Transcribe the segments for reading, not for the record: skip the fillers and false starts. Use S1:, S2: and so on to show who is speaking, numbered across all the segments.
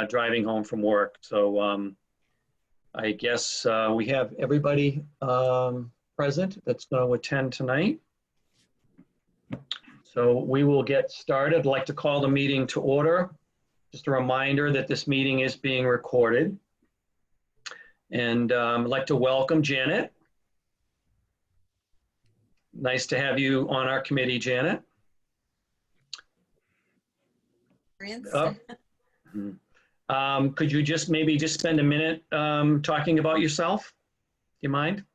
S1: driving home from work. So I guess we have everybody present that's going to attend tonight. So we will get started. I'd like to call the meeting to order. Just a reminder that this meeting is being recorded. And I'd like to welcome Janet. Nice to have you on our committee, Janet. Could you maybe spend a minute talking about yourself? Do you mind?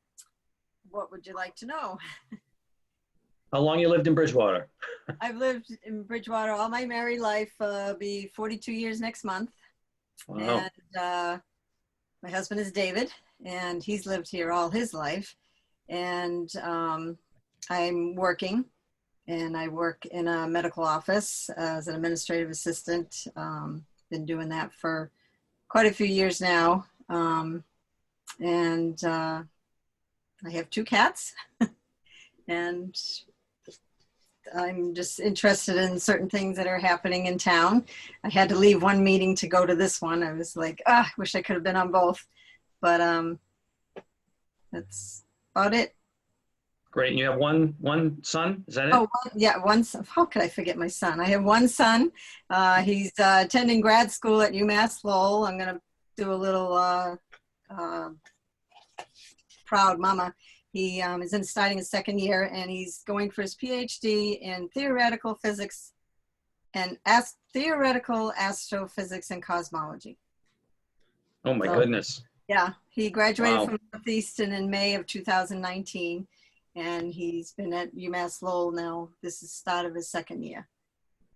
S2: What would you like to know?
S1: How long you lived in Bridgewater?
S2: I've lived in Bridgewater all my married life, be 42 years next month.
S1: Wow.
S2: And my husband is David, and he's lived here all his life. And I'm working, and I work in a medical office as an administrative assistant. Been doing that for quite a few years now. And I have 2 cats, and I'm just interested in certain things that are happening in town. I had to leave one meeting to go to this one. I was like, I wish I could have been on both, but that's about it.
S1: Great. And you have one son, is that it?
S2: Oh, yeah, one son. How could I forget my son? I have one son. He's attending grad school at UMass Lowell. I'm going to do a little proud mama. He is starting his 2nd year, and he's going for his PhD in theoretical physics and theoretical astrophysics and cosmology.
S1: Oh my goodness.
S2: Yeah, he graduated from Northeastern in May of 2019, and he's been at UMass Lowell now. This is the start of his 2nd year.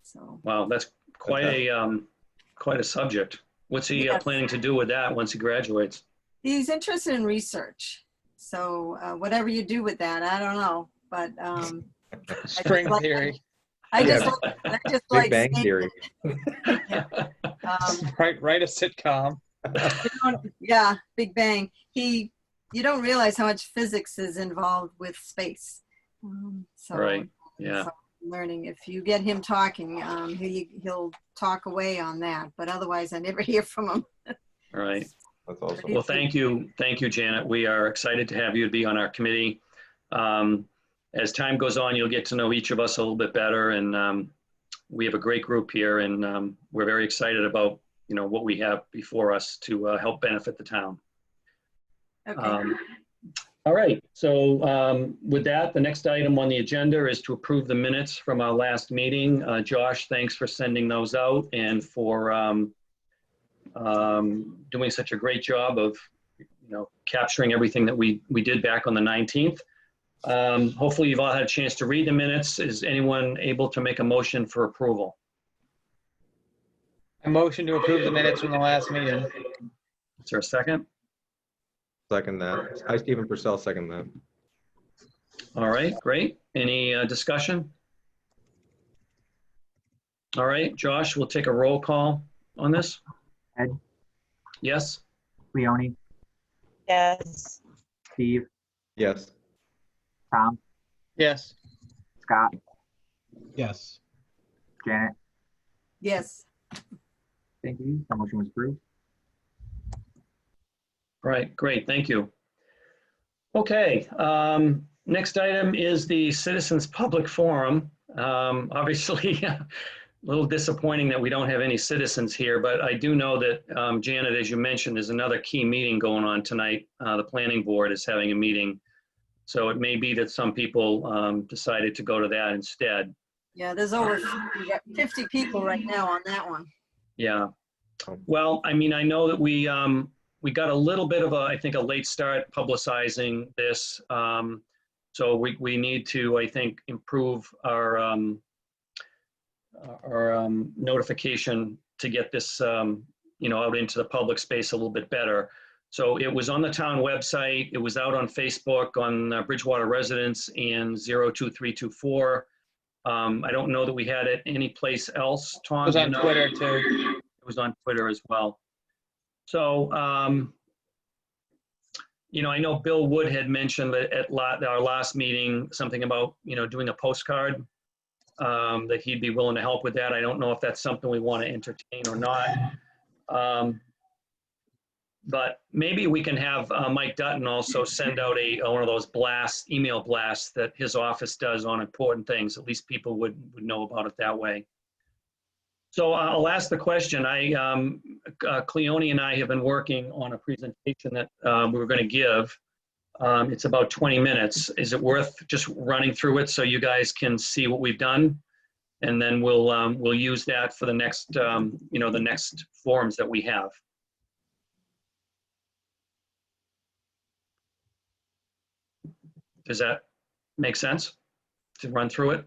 S2: So. Wow,
S1: that's quite a subject. What's he planning to do with that once he graduates?
S2: He's interested in research. So whatever you do with that, I don't know, but
S3: string theory.
S2: I just
S4: Big
S2: like
S4: Bang Theory.
S2: Yeah.
S3: Write a sitcom.
S2: Yeah, Big Bang. You don't realize how much physics is involved with space. So,
S1: right. Yeah.
S2: So learning. If you get him talking, he'll talk away on that. But otherwise, I never hear from him.
S1: All right.
S4: That's awesome.
S1: Well, thank you, Janet. We are excited to have you be on our committee. As time goes on, you'll get to know each of us a little bit better, and we have a great group here, and we're very excited about what we have before us to help benefit the town.
S2: Okay.
S1: All right. So with that, the next item on the agenda is to approve the minutes from our last meeting. Josh, thanks for sending those out and for doing such a great job of capturing everything that we did back on the 19th. Hopefully you've all had a chance to read the minutes. Is anyone able to make a motion for approval?
S3: A motion to approve the minutes from the last meeting.
S1: Is there a second?
S4: Second that. I, Stephen Purcell, second that.
S1: All right, great. Any discussion? All right, Josh, we'll take a roll call on this.
S5: Ed?
S1: Yes.
S5: Leonie?
S6: Yes.
S5: Steve?
S4: Yes.
S5: Tom?
S3: Yes.
S5: Scott?
S3: Yes.
S5: Janet?
S2: Yes.
S5: Thank you. The motion was approved.
S1: All right, great, thank you. Okay, next item is the Citizens Public Forum. Obviously, a little disappointing that we don't have any citizens here, but I do know that, Janet, as you mentioned, there's another key meeting going on tonight. The planning board is having a meeting. So it may be that some people decided to go to that instead.
S2: Yeah, there's over 50 people right now on that one.
S1: Yeah. Well, I mean, I know that we got a little bit of I think, a late start publicizing this. So we need to, I think, improve our notification to get this, out into the public space a little bit better. So it was on the town website. It was out on Facebook on Bridgewater Residents and 02324. I don't know that we had it any place else, Tom.
S3: It was on Twitter too.
S1: It was on Twitter as well. So, I know Bill Wood had mentioned that at our last meeting, something about, doing a postcard, that he'd be willing to help with that. I don't know if that's something we want to entertain or not. But maybe we can have Mike Dutton also send out one of those email blasts that his office does on important things. At least people would know about it that way. So I'll ask the question. Cleone and I have been working on a presentation that we were going to give. It's about 20 minutes. Is it worth just running through it so you guys can see what we've done? And then we'll use that for the next, the next forums that we have. Does that make sense to run through it?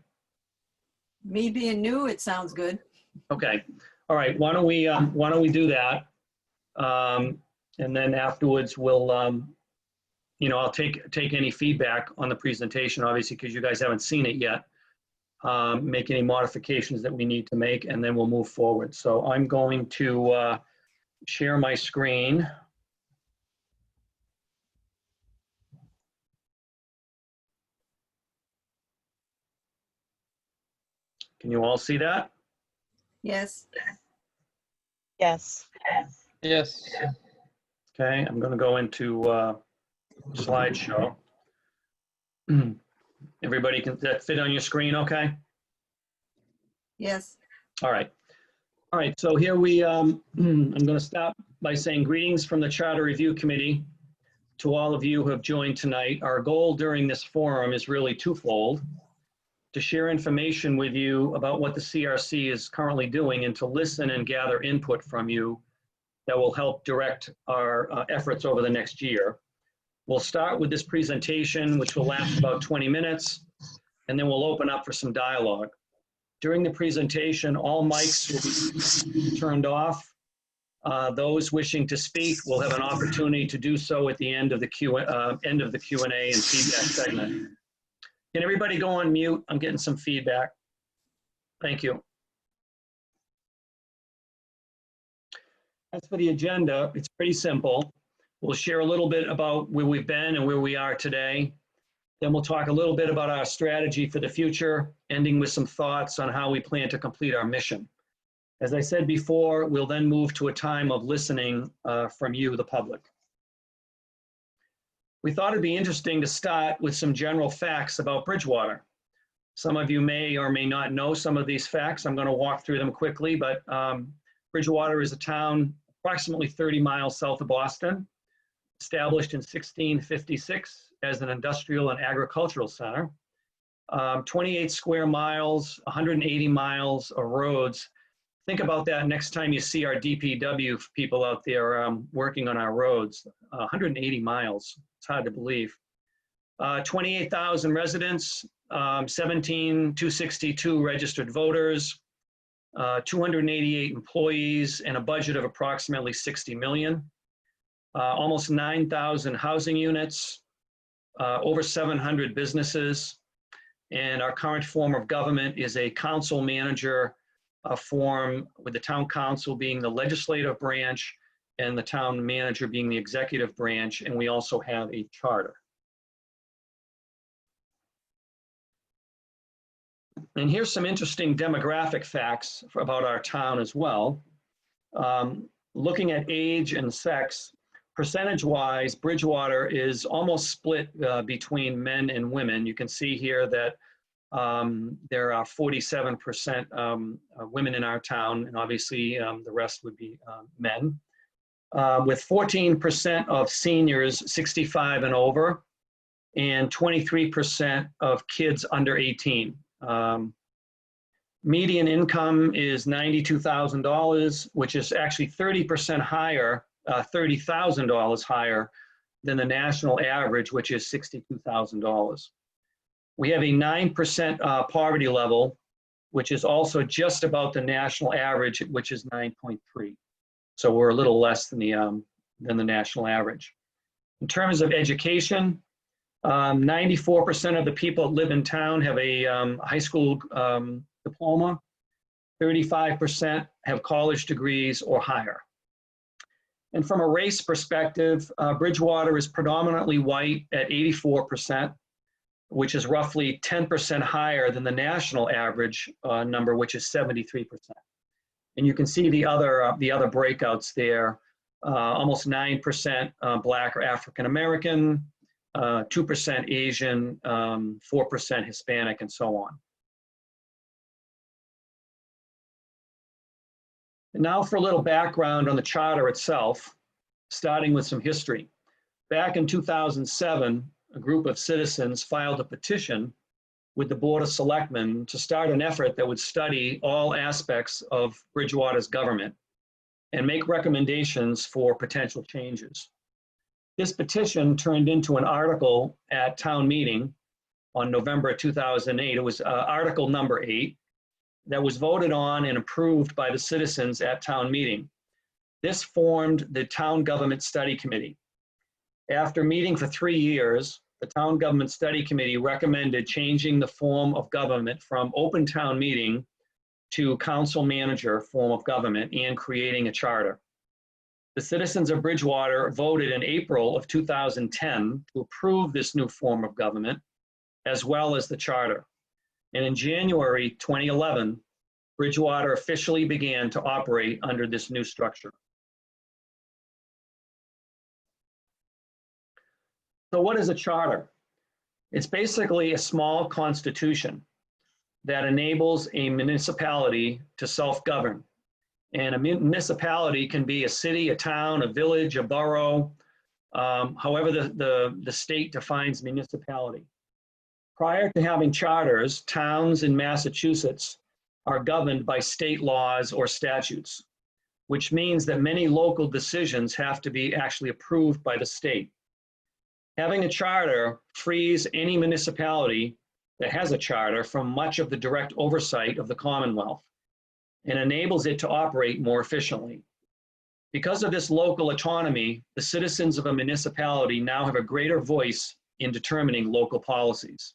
S2: Me being new, it sounds good.
S1: Okay. All right. Why don't we do that? And then afterwards we'll, I'll take any feedback on the presentation, obviously, because you guys haven't seen it yet. Make any modifications that we need to make, and then we'll move forward. So I'm going to share my screen. Can you all see that?
S2: Yes.
S6: Yes.
S3: Yes.
S1: Okay, I'm going to go into slideshow. Everybody, can that fit on your screen okay?
S2: Yes.
S1: All right. All right, so here I'm going to start by saying greetings from the Charter Review Committee to all of you who have joined tonight. Our goal during this forum is really twofold: to share information with you about what the CRC is currently doing and to listen and gather input from you that will help direct our efforts over the next year. We'll start with this presentation, which will last about 20 minutes, and then we'll open up for some dialogue. During the presentation, all mics will be turned off. Those wishing to speak will have an opportunity to do so at the end of the Q&A and feedback segment. Can everybody go on mute? I'm getting some feedback. Thank you. As for the agenda, it's pretty simple. We'll share a little bit about where we've been and where we are today. Then we'll talk a little bit about our strategy for the future, ending with some thoughts on how we plan to complete our mission. As I said before, we'll then move to a time of listening from you, the public. We thought it'd be interesting to start with some general facts about Bridgewater. Some of you may or may not know some of these facts. I'm going to walk through them quickly, but Bridgewater is a town approximately 30 miles south of Boston, established in 1656 as an industrial and agricultural center. 28 square miles, 180 miles of roads. Think about that next time you see our DPW people out there working on our roads. 180 miles, it's hard to believe. 28,000 residents, 17,262 registered voters, 288 employees, and a budget of approximately 60 million. Almost 9,000 housing units, over 700 businesses, and our current form of government is a council manager form, with the town council being the legislative branch and the town manager being the executive branch, and we also have a charter. And here's some interesting demographic facts about our town as well. Looking at age and sex, percentage-wise, Bridgewater is almost split between men and women. You can see here that there are 47% women in our town, and obviously the rest would be men. With 14% of seniors 65 and over, and 23% of kids under 18. Median income is $92,000, which is actually 30% higher, $30,000 higher than the national average, which is $62,000. We have a 9% poverty level, which is also just about the national average, which is 9.3. So we're a little less than the national average. In terms of education, 94% of the people that live in town have a high school diploma. 35% have college degrees or higher. And from a race perspective, Bridgewater is predominantly white at 84%, which is roughly 10% higher than the national average number, which is 73%. And you can see the other breakouts there. Almost 9% Black or African American, 2% Asian, 4% Hispanic, and so on. And now for a little background on the charter itself, starting with some history. Back in 2007, a group of citizens filed a petition with the Board of Selectmen to start an effort that would study all aspects of Bridgewater's government and make recommendations for potential changes. This petition turned into an article at town meeting on November 2008. It was article number 8 that was voted on and approved by the citizens at town meeting. This formed the Town Government Study Committee. After meeting for 3 years, the Town Government Study Committee recommended changing the form of government from open town meeting to council manager form of government and creating a charter. The citizens of Bridgewater voted in April of 2010 to approve this new form of government, as well as the charter. And in January 2011, Bridgewater officially began to operate under this new structure. So what is a charter? It's basically a small constitution that enables a municipality to self-govern. And a municipality can be a city, a town, a village, a borough, however the state defines municipality. Prior to having charters, towns in Massachusetts are governed by state laws or statutes, which means that many local decisions have to be actually approved by the state. Having a charter frees any municipality that has a charter from much of the direct oversight of the Commonwealth and enables it to operate more efficiently. Because of this local autonomy, the citizens of a municipality now have a greater voice in determining local policies.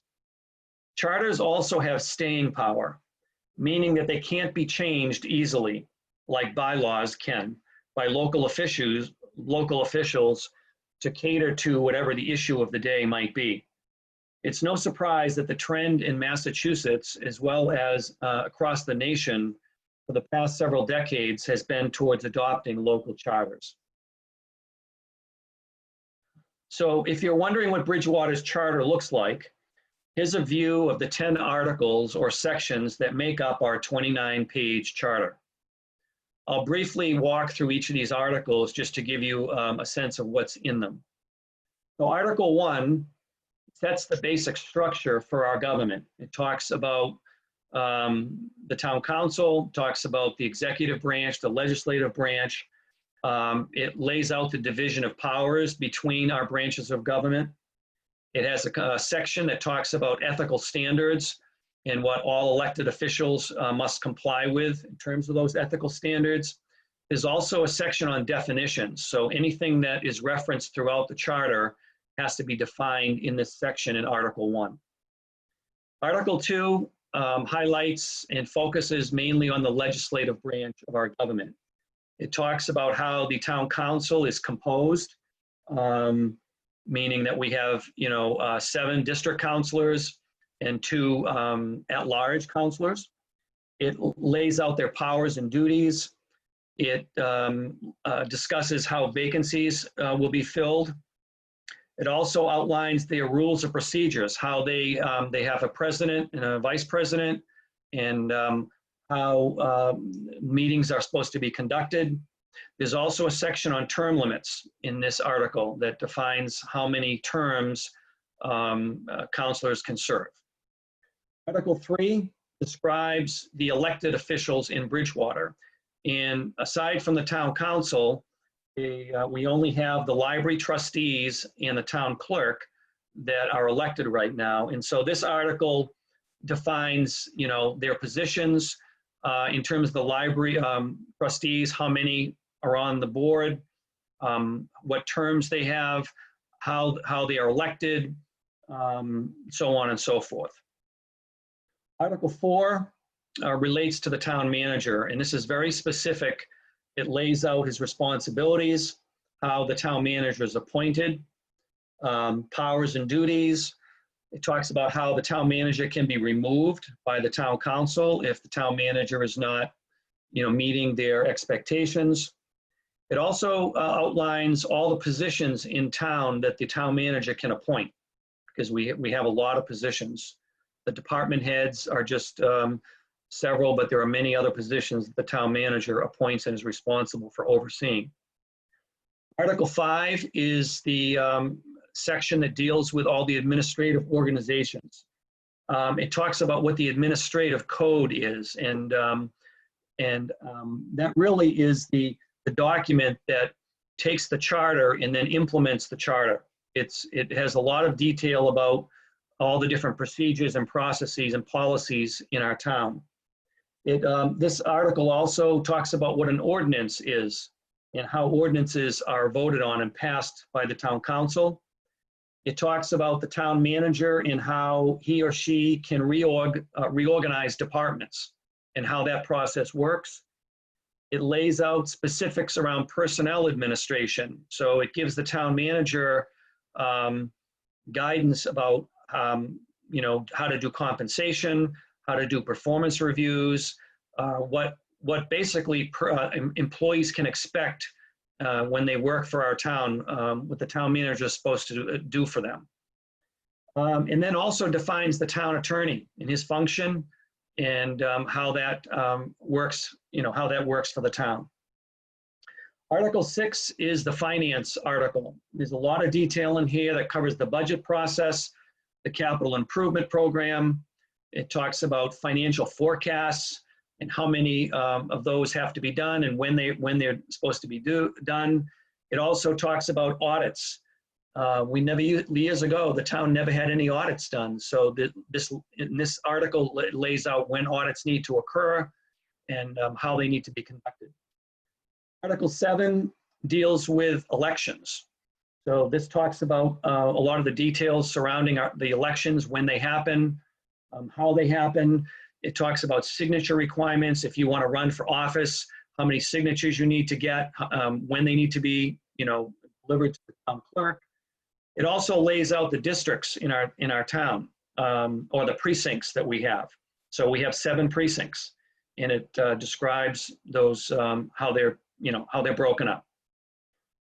S1: Charters also have staying power, meaning that they can't be changed easily, like bylaws can, by local officials to cater to whatever the issue of the day might be. It's no surprise that the trend in Massachusetts, as well as across the nation for the past several decades, has been towards adopting local charters. So if you're wondering what Bridgewater's charter looks like, here's a view of the 10 articles or sections that make up our 29-page charter. I'll briefly walk through each of these articles just to give you a sense of what's in them. So Article 1 sets the basic structure for our government. It talks about the town council, talks about the executive branch, the legislative branch. It lays out the division of powers between our branches of government. It has a section that talks about ethical standards and what all elected officials must comply with in terms of those ethical standards. There's also a section on definitions. So anything that is referenced throughout the charter has to be defined in this section in Article 1. Article 2 highlights and focuses mainly on the legislative branch of our government. It talks about how the town council is composed, meaning that we have 7 district councilors and 2 at-large councilors. It lays out their powers and duties. It discusses how vacancies will be filled. It also outlines their rules of procedures, how they have a president and a vice president, and how meetings are supposed to be conducted. There's also a section on term limits in this article that defines how many terms councilors can serve. Article 3 describes the elected officials in Bridgewater. And aside from the town council, we only have the library trustees and the town clerk that are elected right now. And so this article defines, their positions in terms of the library trustees, how many are on the board, what terms they have, how they are elected, so on and so forth. Article 4 relates to the town manager, and this is very specific. It lays out his responsibilities, how the town manager is appointed, powers and duties. It talks about how the town manager can be removed by the town council if the town manager is not meeting their expectations. It also outlines all the positions in town that the town manager can appoint, because we have a lot of positions. The department heads are just several, but there are many other positions that the town manager appoints and is responsible for overseeing. Article 5 is the section that deals with all the administrative organizations. It talks about what the administrative code is, and that really is the document that takes the charter and then implements the charter. It has a lot of detail about all the different procedures and processes and policies in our town. This article also talks about what an ordinance is and how ordinances are voted on and passed by the town council. It talks about the town manager and how he or she can reorganize departments and how that process works. It lays out specifics around personnel administration. So it gives the town manager guidance about how to do compensation, how to do performance reviews, what basically employees can expect when they work for our town, what the town manager is supposed to do for them. And then also defines the town attorney and his function and how that works, how that works for the town. Article 6 is the finance article. There's a lot of detail in here that covers the budget process, the capital improvement program. It talks about financial forecasts and how many of those have to be done and when they're supposed to be done. It also talks about audits. Years ago, the town never had any audits done. So this article lays out when audits need to occur and how they need to be conducted. Article 7 deals with elections. So this talks about a lot of the details surrounding the elections, when they happen, how they happen. It talks about signature requirements. If you want to run for office, how many signatures you need to get, when they need to be, delivered to the town clerk. It also lays out the districts in our town, or the precincts that we have. So we have 7 precincts, and it describes those how they're broken up.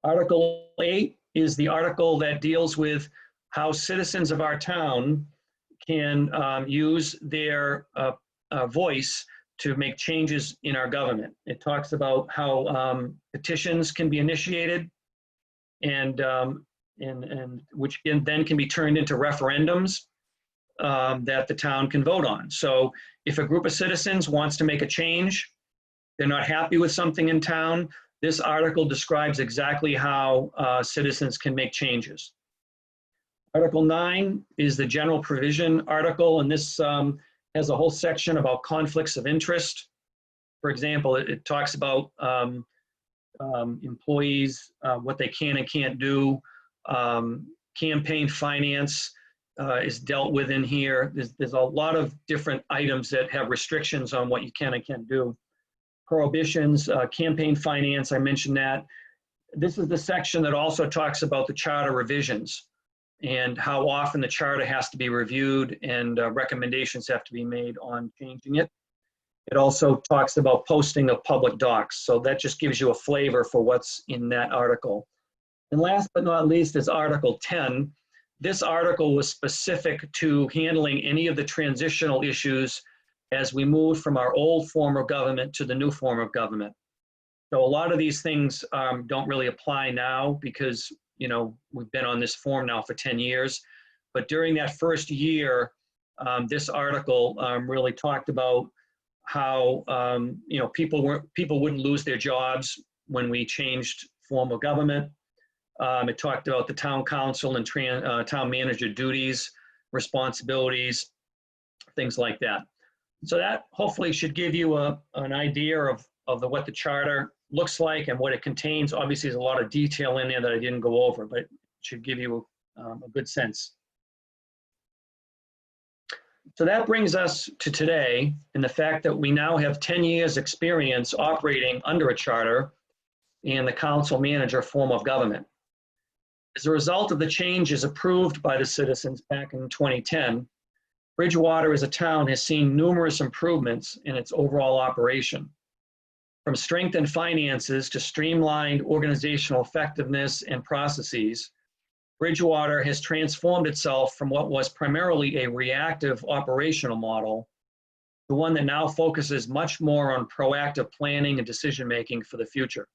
S1: Article 8 is the article that deals with how citizens of our town can use their voice to make changes in our government. It talks about how petitions can be initiated and which then can be turned into referendums that the town can vote on. So if a group of citizens wants to make a change, they're not happy with something in town, this article describes exactly how citizens can make changes. Article 9 is the general provision article, and this has a whole section about conflicts of interest. For example, it talks about employees, what they can and can't do. Campaign finance is dealt with in here. There's a lot of different items that have restrictions on what you can and can't do. Prohibitions, campaign finance, I mentioned that. This is the section that also talks about the charter revisions and how often the charter has to be reviewed and recommendations have to be made on changing it. It also talks about posting of public docs. So that just gives you a flavor for what's in that article. And last but not least is Article 10. This article was specific to handling any of the transitional issues as we move from our old form of government to the new form of government. So a lot of these things don't really apply now because we've been on this form now for 10 years. But during that first year, this article really talked about how people wouldn't lose their jobs when we changed form of government. It talked about the town council and town manager duties, responsibilities, things like that. So that hopefully should give you an idea of what the charter looks like and what it contains. Obviously, there's a lot of detail in there that I didn't go over, but it should give you a good sense. So that brings us to today and the fact that we now have 10 years experience operating under a charter and the council manager form of government. As a result of the changes approved by the citizens back in 2010, Bridgewater as a town has seen numerous improvements in its overall operation. From strengthened finances to streamlined organizational effectiveness and processes, Bridgewater has transformed itself from what was primarily a reactive operational model to one that now focuses much more on proactive planning and decision-making for the future.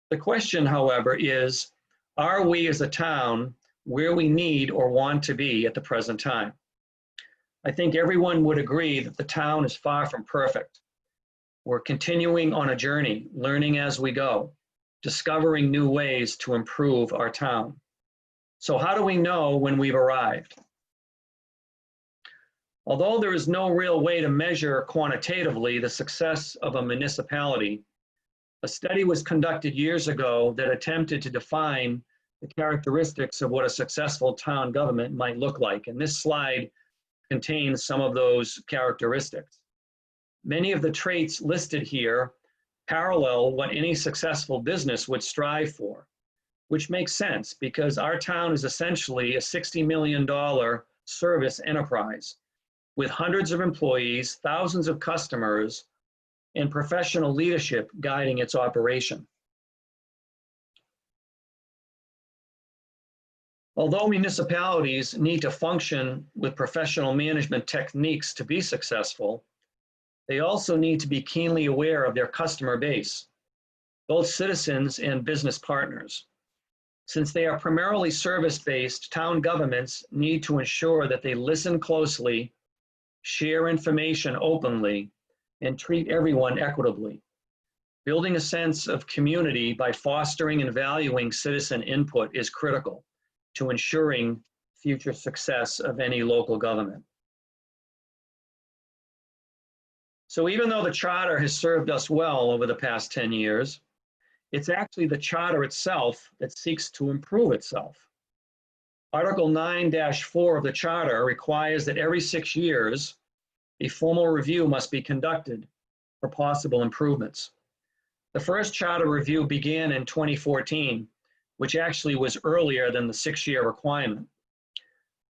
S1: The question, however, is, are we as a town where we need or want to be at the present time? I think everyone would agree that the town is far from perfect. We're continuing on a journey, learning as we go, discovering new ways to improve our town. So how do we know when we've arrived? Although there is no real way to measure quantitatively the success of a municipality, a study was conducted years ago that attempted to define the characteristics of what a successful town government might look like. And this slide contains some of those characteristics. Many of the traits listed here parallel what any successful business would strive for, which makes sense because our town is essentially a $60 million service enterprise with hundreds of employees, thousands of customers, and professional leadership guiding its operation. Although municipalities need to function with professional management techniques to be successful, they also need to be keenly aware of their customer base, both citizens and business partners. Since they are primarily service-based, town governments need to ensure that they listen closely, share information openly, and treat everyone equitably. Building a sense of community by fostering and valuing citizen input is critical to ensuring future success of any local government. So even though the charter has served us well over the past 10 years, it's actually the charter itself that seeks to improve itself. Article 9-4 of the charter requires that every 6 years, a formal review must be conducted for possible improvements. The first charter review began in 2014, which actually was earlier than the 6-year requirement.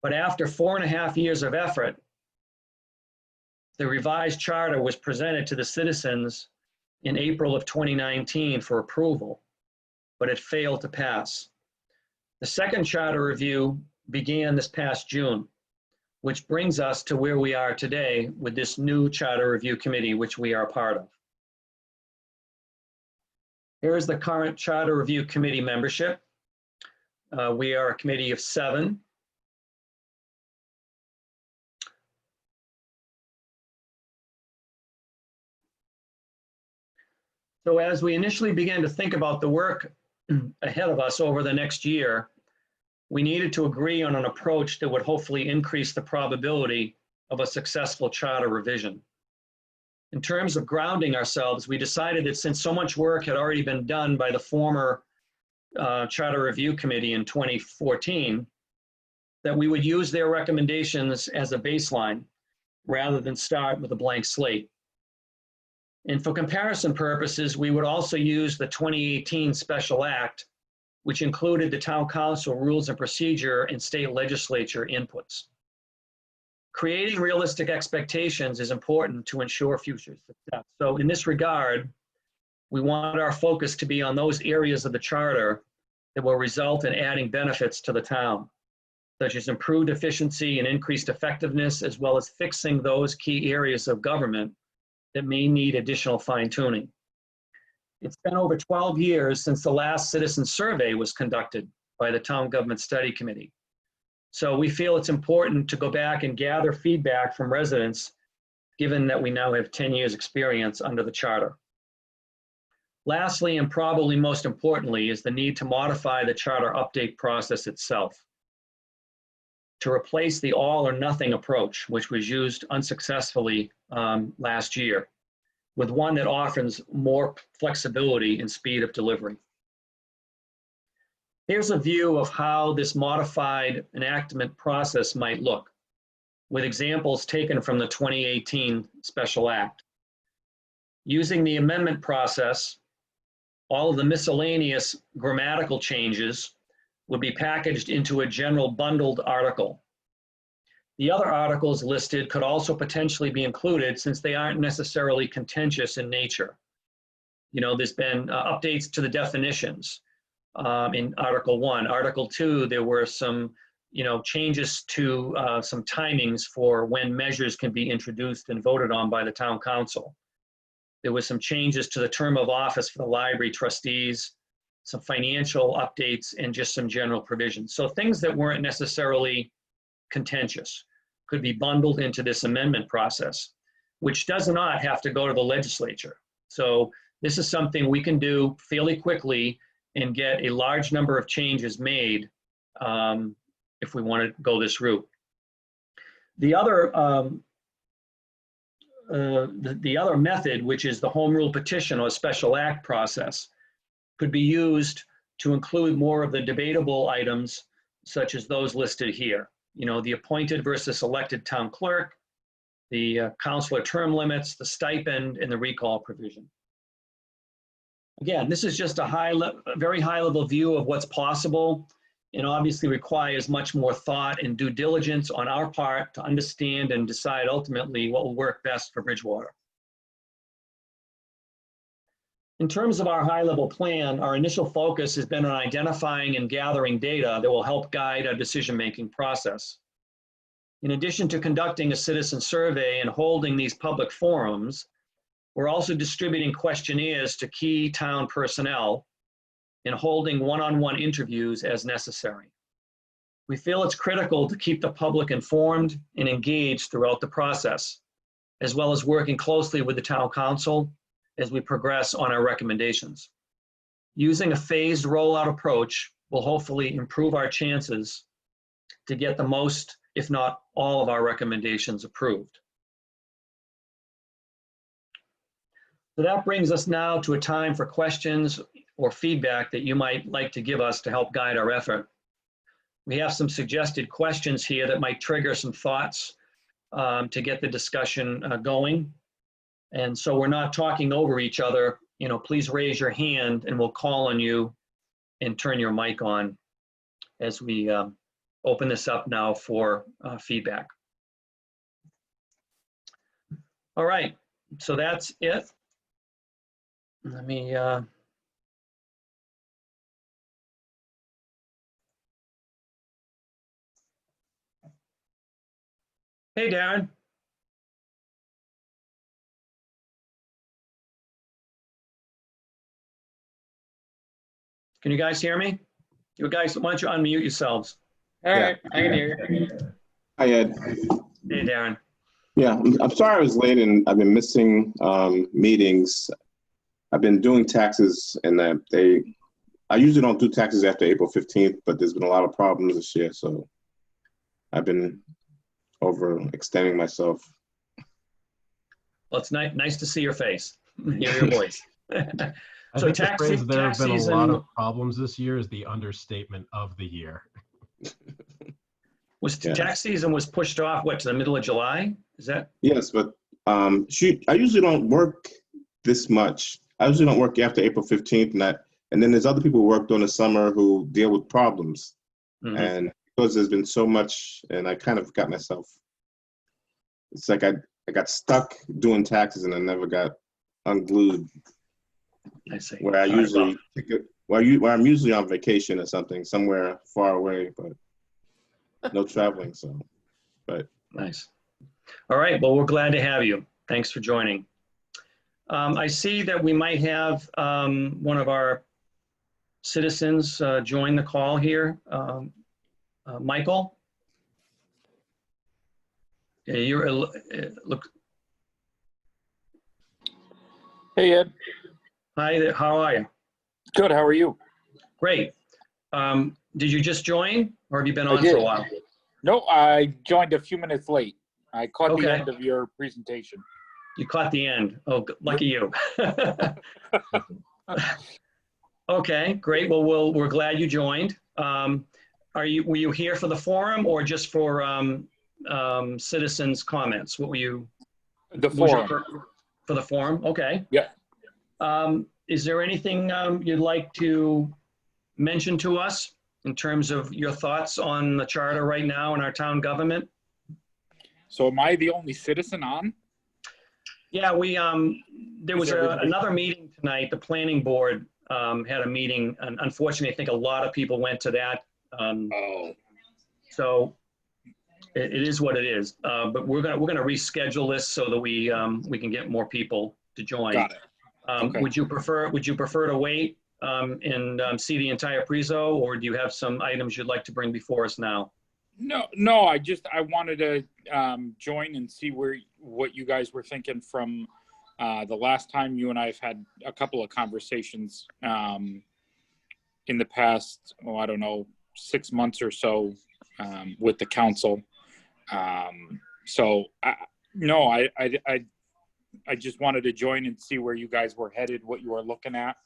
S1: But after 4.5 years of effort, the revised charter was presented to the citizens in April of 2019 for approval, but it failed to pass. The second charter review began this past June, which brings us to where we are today with this new charter review committee, which we are part of. Here is the current charter review committee membership. We are a committee of 7. So as we initially began to think about the work ahead of us over the next year, we needed to agree on an approach that would hopefully increase the probability of a successful charter revision. In terms of grounding ourselves, we decided that since so much work had already been done by the former Charter Review Committee in 2014, that we would use their recommendations as a baseline rather than start with a blank slate. And for comparison purposes, we would also use the 2018 Special Act, which included the Town Council rules and procedure and state legislature inputs. Creating realistic expectations is important to ensure future success. So in this regard, we want our focus to be on those areas of the charter that will result in adding benefits to the town, such as improved efficiency and increased effectiveness, as well as fixing those key areas of government that may need additional fine-tuning. It's been over 12 years since the last citizen survey was conducted by the Town Government Study Committee. So we feel it's important to go back and gather feedback from residents, given that we now have 10 years experience under the charter. Lastly, and probably most importantly, is the need to modify the charter update process itself to replace the all or nothing approach, which was used unsuccessfully last year, with one that offers more flexibility and speed of delivery. Here's a view of how this modified enactment process might look, with examples taken from the 2018 Special Act. Using the amendment process, all of the miscellaneous grammatical changes would be packaged into a general bundled article. The other articles listed could also potentially be included since they aren't necessarily contentious in nature. There's been updates to the definitions in Article 1. Article 2, there were some, changes to some timings for when measures can be introduced and voted on by the town council. There was some changes to the term of office for the library trustees, some financial updates, and just some general provisions. So things that weren't necessarily contentious could be bundled into this amendment process, which does not have to go to the legislature. So this is something we can do fairly quickly and get a large number of changes made if we want to go this route. The other the other method, which is the home rule petition or special act process, could be used to include more of the debatable items, such as those listed here. The appointed versus elected town clerk, the councilor term limits, the stipend, and the recall provision. Again, this is just a very high level view of what's possible, and obviously requires much more thought and due diligence on our part to understand and decide ultimately what will work best for Bridgewater. In terms of our high-level plan, our initial focus has been on identifying and gathering data that will help guide our decision-making process. In addition to conducting a citizen survey and holding these public forums, we're also distributing questionnaires to key town personnel and holding one-on-one interviews as necessary. We feel it's critical to keep the public informed and engaged throughout the process, as well as working closely with the town council as we progress on our recommendations. Using a phased rollout approach will hopefully improve our chances to get the most, if not all, of our recommendations approved. So that brings us now to a time for questions or feedback that you might like to give us to help guide our effort. We have some suggested questions here that might trigger some thoughts to get the discussion going. And so we're not talking over each other. Please raise your hand and we'll call on you and turn your mic on as we open this up now for feedback. All right, so that's it. Let me hey, Darren. Can you guys hear me? You guys, why don't you unmute yourselves?
S3: All right, I can hear you.
S7: Hi, Ed.
S1: Hey, Darren.
S7: Yeah, I'm sorry I was late and I've been missing meetings. I've been doing taxes and I usually don't do taxes after April 15th, but there's been a lot of problems this year, so I've been overextending myself.
S1: Well, it's nice to see your face, hear your voice.
S8: I think the phrase "there have been a lot of problems this year" is the understatement of the year.
S1: Tax season was pushed off, what, to the middle of July? Is that?
S7: Yes, but I usually don't work this much. I usually don't work after April 15th, and then there's other people who work during the summer who deal with problems. Mm-hmm. And because there's been so much, and I kind of got myself, it's like I got stuck doing taxes and I never got unglued.
S1: I see.
S7: Where I usually where I'm usually on vacation or something, somewhere far away, but no traveling. So, but
S1: nice. All right. Well, we're glad to have you. Thanks for joining. I see that we might have one of our citizens join the call here. Michael. Yeah, you're look.
S9: Hey, Ed.
S1: Hi there. How are you?
S9: Good. How are you?
S1: Great. Did you just join, or have you been on for a while?
S9: No, I joined a few minutes late. I caught
S1: Okay.
S9: the end of your presentation.
S1: You caught the end. Oh, lucky you. Okay, great. Well, we're glad you joined. Were you here for the forum or just for citizens' comments? What were you?
S9: The forum.
S1: For the forum. Okay.
S9: Yeah.
S1: Is there anything you'd like to mention to us in terms of your thoughts on the charter right now in our town government?
S9: So am I the only citizen on?
S1: Yeah, there was another meeting tonight. The planning board had a meeting, and unfortunately, I think a lot of people went to that.
S9: Oh,
S1: So it is what it is. But we're gonna reschedule this so that we can get more people to join.
S9: got it. Okay.
S1: Would you prefer to wait and see the entire prezo, or do you have some items you'd like to bring before us now?
S9: No, I wanted to join and see what you guys were thinking from the last time you and I have had a couple of conversations in the past, I don't know, 6 months or so with the council. So I just wanted to join and see where you guys were headed, what you were looking at.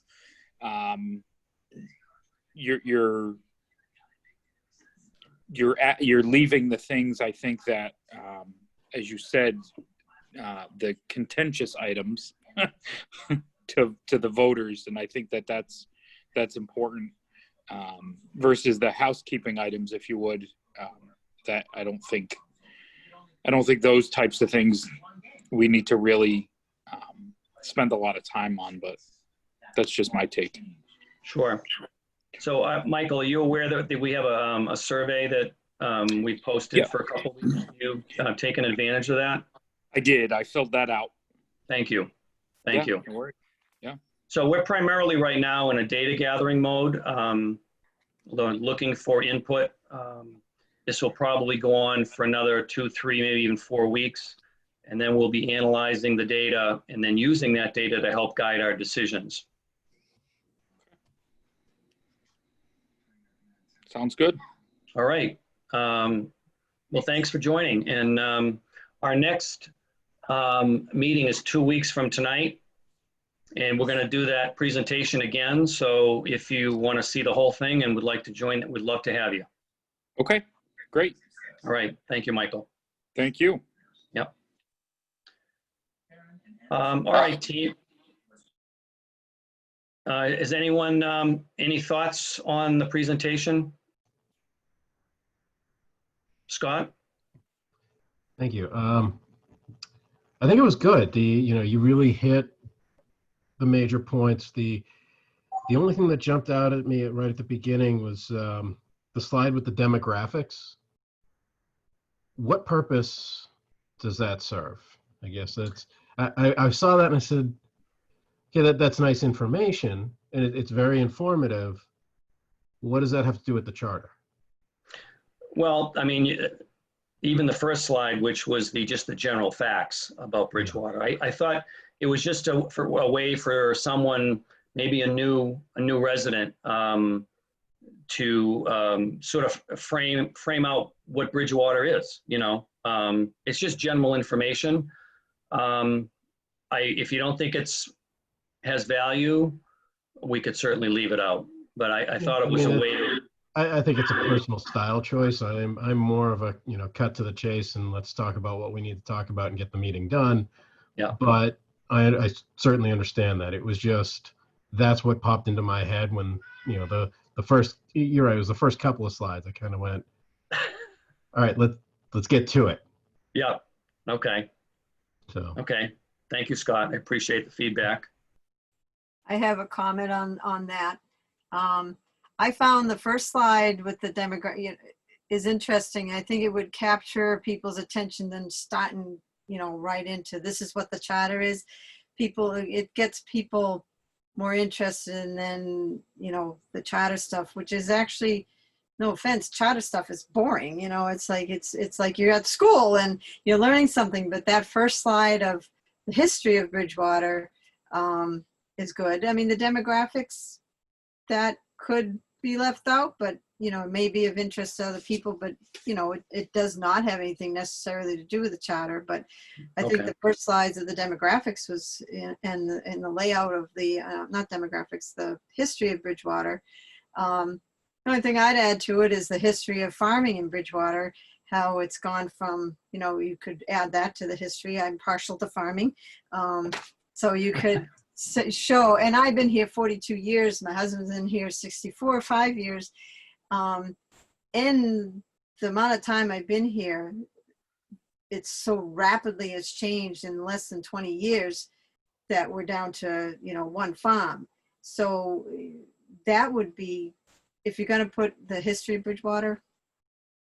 S9: You're leaving the things, I think that, as you said, the contentious items to the voters, and I think that's important, versus the housekeeping items, if you would. That I don't think those types of things we need to really spend a lot of time on, but that's just my take.
S1: Sure. So, Michael, are you aware that we have a survey that we posted for a couple of weeks? Have you taken advantage of that?
S9: I did. I filled that out.
S1: Thank you. Thank you.
S9: No worries. Yeah.
S1: So we're primarily right now in a data gathering mode, looking for input. This will probably go on for another 2, 3, maybe even 4 weeks. And then we'll be analyzing the data and then using that data to help guide our decisions.
S9: Sounds good.
S1: All right. Well, thanks for joining. And our next meeting is 2 weeks from tonight. And we're going to do that presentation again. So if you want to see the whole thing and would like to join, we'd love to have you.
S9: Okay, great.
S1: All right. Thank you, Michael.
S9: Thank you.
S1: Yep. All right, team. Is anyone, any thoughts on the presentation? Scott?
S8: Thank you. I think it was good. You really hit the major points. The only thing that jumped out at me right at the beginning was the slide with the demographics. What purpose does that serve? I guess I saw that and I said, okay, that's nice information and it's very informative. What does that have to do with the charter?
S1: Well, I mean, even the first slide, which was just the general facts about Bridgewater, I thought it was just a way for someone, maybe a new resident, to sort of frame out what Bridgewater is. It's just general information. If you don't think has value, we could certainly leave it out. But I thought it was a way to.
S8: I think it's a personal style choice. I'm more of a, cut to the chase and let's talk about what we need to talk about and get the meeting done.
S1: Yeah.
S8: But I certainly understand that. It was just, that's what popped into my head when, the first, you're right, it was the first couple of slides. I kind of went, all right, let's get to it.
S1: Yeah. Okay.
S8: So.
S1: Okay. Thank you, Scott. I appreciate the feedback.
S2: I have a comment on that. I found the first slide with the demographic is interesting. I think it would capture people's attention than starting, right into this is what the charter is. It gets people more interested in than, the charter stuff, which is actually, no offense, charter stuff is boring. It's like you're at school and you're learning something, but that first slide of the history of Bridgewater is good. I mean, the demographics, that could be left out, but it may be of interest to other people, but it does not have anything necessarily to do with the charter. But I think the first slides of the demographics was and the layout of the not demographics, the history of Bridgewater. The only thing I'd add to it is the history of farming in Bridgewater, how it's gone from, you could add that to the history. I'm partial to farming, so you could show, and I've been here 42 years. My husband's in here 64, 5 years. In the amount of time I've been here, it's so rapidly has changed in less than 20 years that we're down to, you know, one farm. So that would be, if you're going to put the history of Bridgewater,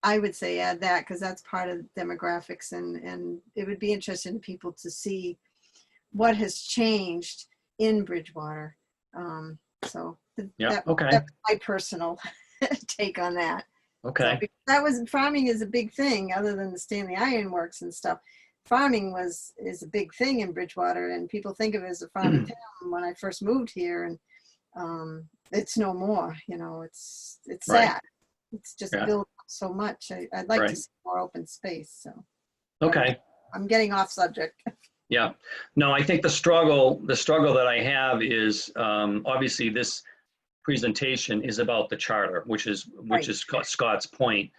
S2: I would say add that, because that's part of the demographics, and it would be interesting to people to see what has changed in Bridgewater. So
S1: Yeah, okay.
S2: that's my personal take on that.
S1: Okay.
S2: So, that was, farming is a big thing, other than the Stanley Iron Works and stuff. Farming is a big thing in Bridgewater, and people think of it as a farming town. When I first moved here, and it's no more. You know, it's
S1: Right.
S2: sad. It's just
S1: Yeah.
S2: built up so much. I'd like
S1: Right.
S2: to see more open space. So
S1: Okay.
S2: I'm getting off subject.
S1: Yeah. No, I think the struggle that I have is obviously this presentation is about the charter, which is Scott's point.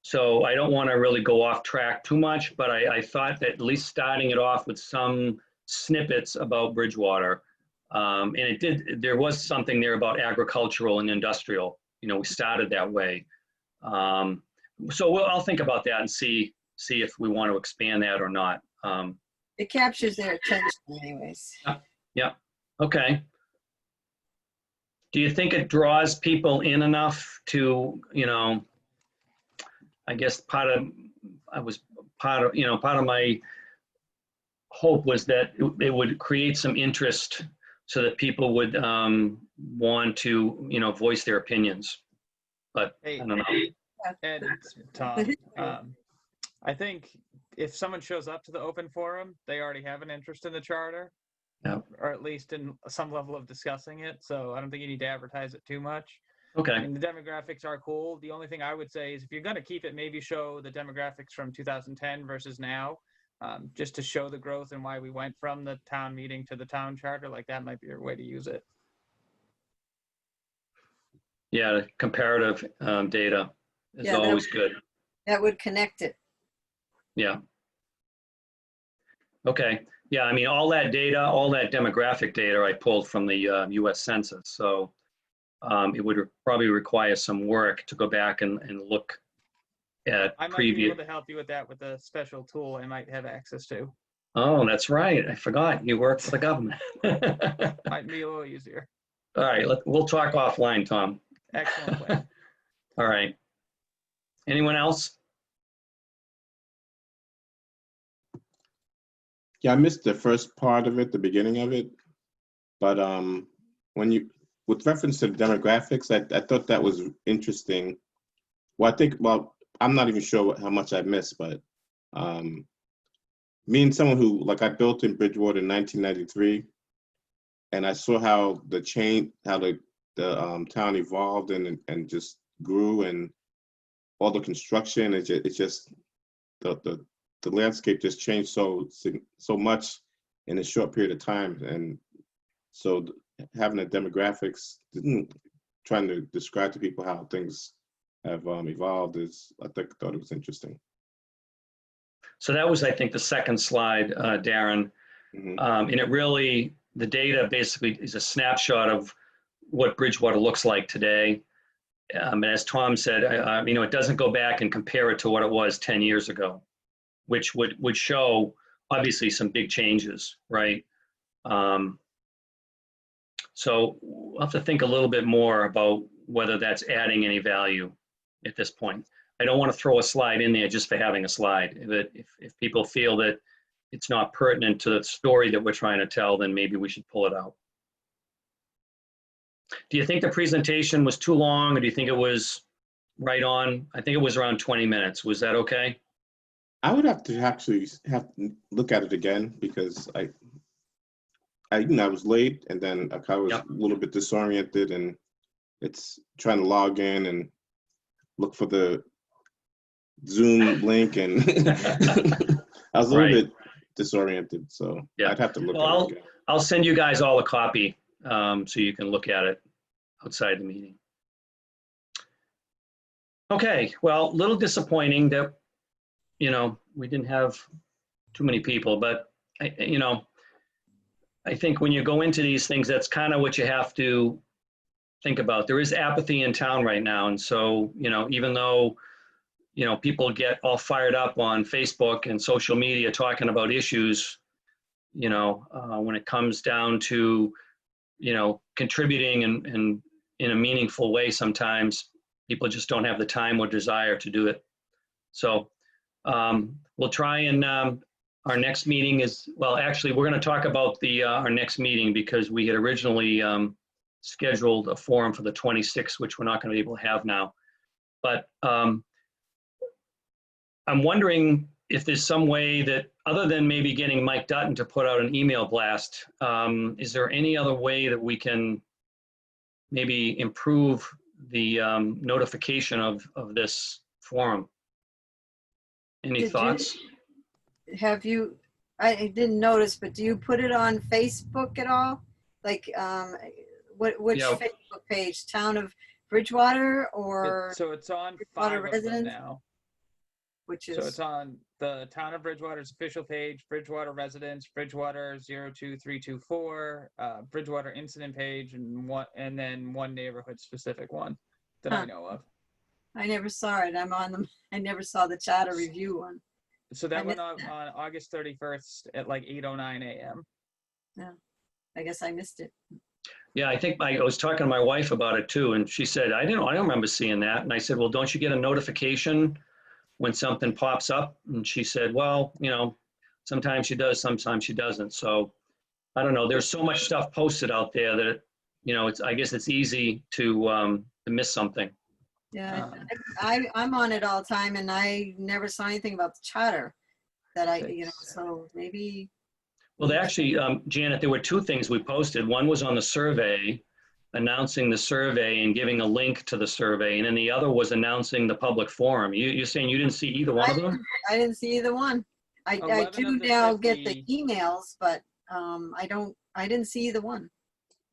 S1: So I don't want to really go off track too much, but I thought that at least starting it off with some snippets about Bridgewater, and there was something there about agricultural and industrial. You know, we started that way. So I'll think about that and see if we want to expand that or not.
S2: It captures their attention anyways.
S1: Yeah. Okay. Do you think it draws people in enough to, you know, I guess part of my hope was that it would create some interest so that people would want to, you know, voice their opinions. But
S3: Hey,
S1: I don't know.
S3: Ed, it's Tom. I think if someone shows up to the open forum, they already have an interest in the charter.
S1: Yeah.
S3: Or at least in some level of discussing it. So I don't think you need to advertise it too much. I
S1: Okay.
S3: mean, the demographics are cool. The only thing I would say is if you're going to keep it, maybe show the demographics from 2010 versus now, just to show the growth and why we went from the town meeting to the town charter. Like that might be a way to use it.
S1: Yeah, comparative data is
S2: Yeah,
S1: always good.
S2: That would connect it.
S1: Yeah. Okay. Yeah, I mean, all that data, all that demographic data I pulled from the US Census. So it would probably require some work to go back and look at
S3: I might be
S1: previous.
S3: able to help you with that with a special tool I might have access to.
S1: Oh, that's right. I forgot. You work for the government.
S3: Might be a little easier.
S1: All right. We'll talk offline, Tom.
S3: Excellent plan.
S1: All right. Anyone else?
S7: Yeah, I missed the first part of it, the beginning of it. But with reference to the demographics, I thought that was interesting. Well, I'm not even sure how much I missed, but me and someone who, like, I built in Bridgewater in 1993, and I saw how the town evolved and just grew, and all the construction, it's just the landscape just changed so much in a short period of time. And so having the demographics, trying to describe to people how things have evolved I thought it was interesting.
S1: So that was, I think, the second slide, Darren.
S7: Mm-hmm.
S1: And it really, the data basically is a snapshot of what Bridgewater looks like today. And as Tom said, it doesn't go back and compare it to what it was 10 years ago, which would show obviously some big changes, right? So we'll have to think a little bit more about whether that's adding any value at this point. I don't want to throw a slide in there just for having a slide. If people feel that it's not pertinent to the story that we're trying to tell, then maybe we should pull it out. Do you think the presentation was too long, or do you think it was right on? I think it was around 20 minutes. Was that okay?
S7: I would have to actually look at it again, because I was late, and then I was a little bit disoriented, and it's trying to log in and look for the Zoom link, and I was a little bit disoriented, so
S1: Yeah.
S7: I'd have to look at it again.
S1: I'll send you guys all a copy so you can look at it outside the meeting. Okay, well, a little disappointing that, we didn't have too many people, but I think when you go into these things, that's kind of what you have to think about. There is apathy in town right now. And so, even though, you know, people get all fired up on Facebook and social media talking about issues, you know, when it comes down to, you know, contributing and in a meaningful way, sometimes people just don't have the time or desire to do it. So we'll try and our next meeting is, well, actually, we're going to talk about the our next meeting because we had originally scheduled a forum for the 26th, which we're not going to be able to have now. But I'm wondering if there's some way that, other than maybe getting Mike Dutton to put out an email blast, is there any other way that we can maybe improve the notification of this forum? Any
S2: Did you-
S1: thoughts?
S2: Have you, I didn't notice, but do you put it on Facebook at all? Like, which
S1: Yeah.
S2: Facebook page? Town of Bridgewater or
S3: So it's on
S2: Bridgewater
S3: 5 of them
S2: residents?
S3: now.
S2: which
S3: So
S2: is,
S3: it's on the Town of Bridgewater's official page, Bridgewater residents, Bridgewater 02324, Bridgewater incident page, and then one neighborhood specific one that I
S2: Huh.
S3: know of.
S2: I never saw it. I'm on them. I never saw the charter review one.
S3: So
S2: I
S3: that went
S2: missed
S3: on August 31st at like 8:09 a.m.
S2: I guess I missed it.
S1: Yeah, I think I was talking to my wife about it too, and she said, I don't remember seeing that. And I said, well, don't you get a notification when something pops up? And she said, well, you know, sometimes she does, sometimes she doesn't. So I don't know. There's so much stuff posted out there that, you know, I guess it's easy to miss something.
S2: Yeah,
S3: Um,
S2: I'm on it all the time and I never saw anything about the charter that so maybe.
S1: Well, actually, Janet, there were two things we posted. One was on the survey, announcing the survey and giving a link to the survey. And then the other was announcing the public forum. You're saying you didn't see either one of them?
S2: I didn't see either one. I
S3: 11
S2: do
S3: of the
S2: now get the
S3: 50
S2: emails, but I didn't see either one.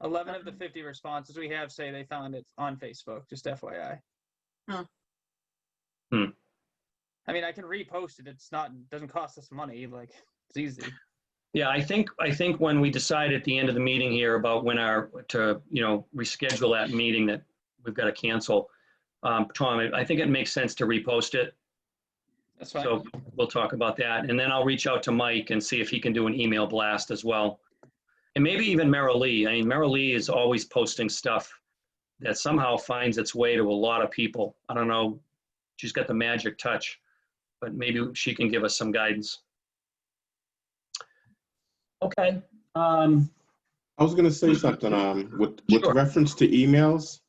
S3: 11 of the 50 responses we have say they found it on Facebook, just FYI.
S2: Huh.
S3: I mean, I can repost it. Doesn't cost us money. Like, it's easy.
S1: Yeah, I think when we decide at the end of the meeting here about when reschedule that meeting that we've got to cancel, Tom, I think it makes sense to repost it.
S3: That's fine.
S1: So we'll talk about that. And then I'll reach out to Mike and see if he can do an email blast as well. And maybe even Merrill Lee. I mean, Merrill Lee is always posting stuff that somehow finds its way to a lot of people. I don't know. She's got the magic touch, but maybe she can give us some guidance. Okay.
S7: I was going to say something with
S1: Sure.
S7: reference to emails.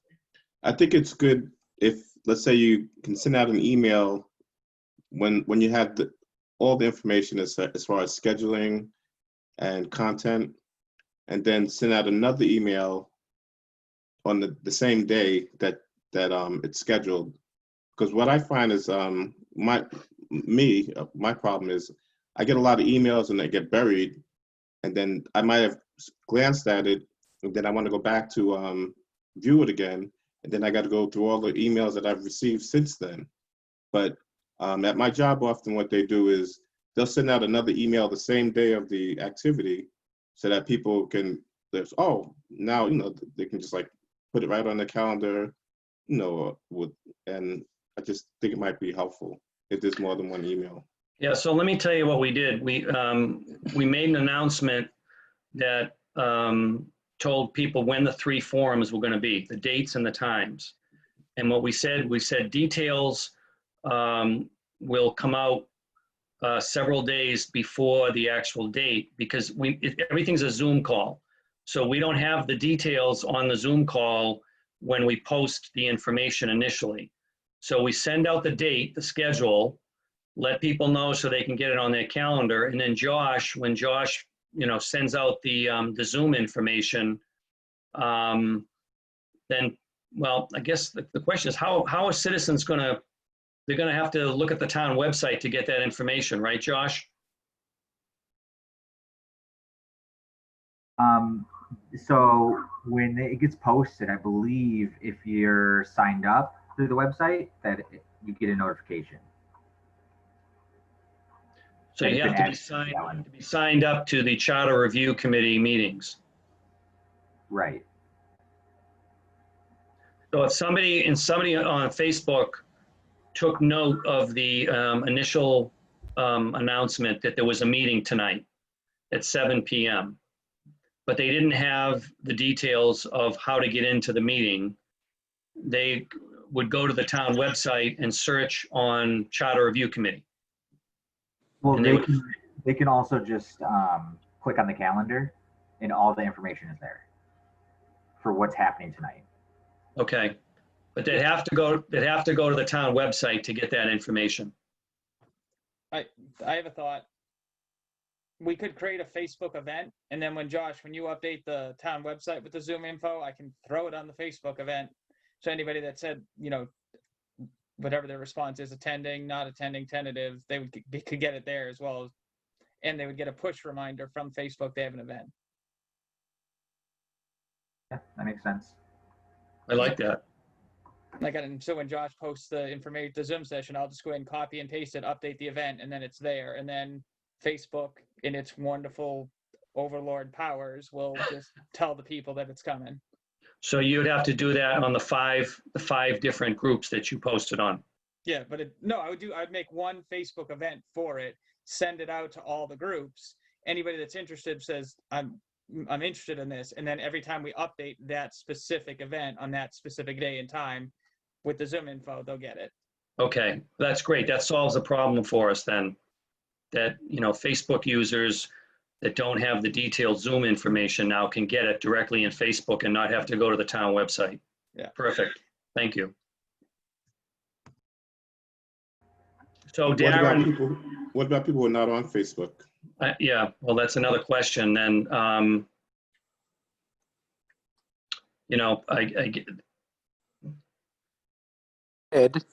S7: I think it's good if, let's say, you can send out an email when you have all the information as far as scheduling and content, and then send out another email on the same day that it's scheduled. Because what I find is my problem is I get a lot of emails and they get buried, and then I might have glanced at it, and then I want to go back to view it again, and then I got to go through all the emails that I've received since then. But at my job, often what they do is they'll send out another email the same day of the activity, so that people can, now, they can just like put it right on the calendar, and I just think it might be helpful if there's more than one email.
S1: Yeah, so let me tell you what we did. We made an announcement that told people when the 3 forums were going to be, the dates and the times. And what we said details will come out several days before the actual date, because everything's a Zoom call. So we don't have the details on the Zoom call when we post the information initially. So we send out the date, the schedule, let people know so they can get it on their calendar. And then when Josh, sends out the Zoom information, then, well, I guess the question is how are citizens they're going to have to look at the town website to get that information, right, Josh?
S5: So when it gets posted, I believe if you're signed up through the website, that you get a notification.
S1: So you have to be signed up to the Charter Review Committee meetings.
S5: Right.
S1: So if somebody on Facebook took note of the initial announcement that there was a meeting tonight at 7 p.m. But they didn't have the details of how to get into the meeting. They would go to the town website and search on Charter Review Committee.
S5: Well,
S1: And
S5: they can also just click on the calendar and all the information is there for what's happening tonight.
S1: Okay, but they'd have to go to the town website to get that information.
S3: I have a thought. We could create a Facebook event, and then when you update the town website with the Zoom info, I can throw it on the Facebook event. So anybody that said, whatever their response is, attending, not attending, tentative, they could get it there as well. And they would get a push reminder from Facebook they have an event.
S5: Yeah, that makes sense.
S1: I like that.
S3: So when Josh posts the information, the Zoom session, I'll just go ahead and copy and paste it, update the event, and then it's there. And then Facebook, in its wonderful overlord powers, will just tell the people that it's coming.
S1: So you'd have to do that on the five different groups that you posted on.
S3: Yeah, but I'd make one Facebook event for it, send it out to all the groups. Anybody that's interested says, I'm interested in this. And then every time we update that specific event on that specific day and time with the Zoom info, they'll get it.
S1: Okay, that's great. That solves the problem for us then. That, Facebook users that don't have the detailed Zoom information now can get it directly in Facebook and not have to go to the town website.
S3: Yeah.
S1: Perfect. Thank you. So
S7: What about
S1: Darren,
S7: people who are not on Facebook?
S1: yeah, well, that's another question then.
S9: Ed,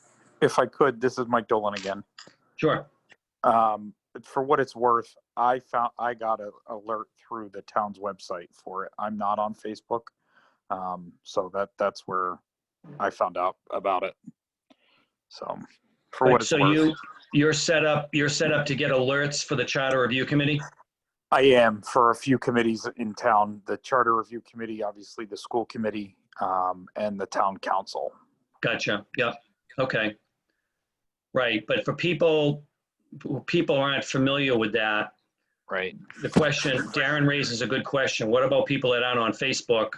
S9: if I could, this is Mike Dolan again.
S1: Sure.
S9: For what it's worth, I got an alert through the town's website for it. I'm not on Facebook, so that's where I found out about it. So, for what it's worth,
S1: you're set up to get alerts for the Charter Review Committee?
S9: I am for a few committees in town: the Charter Review Committee, obviously the school committee, and the town council.
S1: Gotcha. Yep. Okay. Right, but for people aren't familiar with that.
S9: Right.
S1: The question, Darren raises a good question. What about people that aren't on Facebook?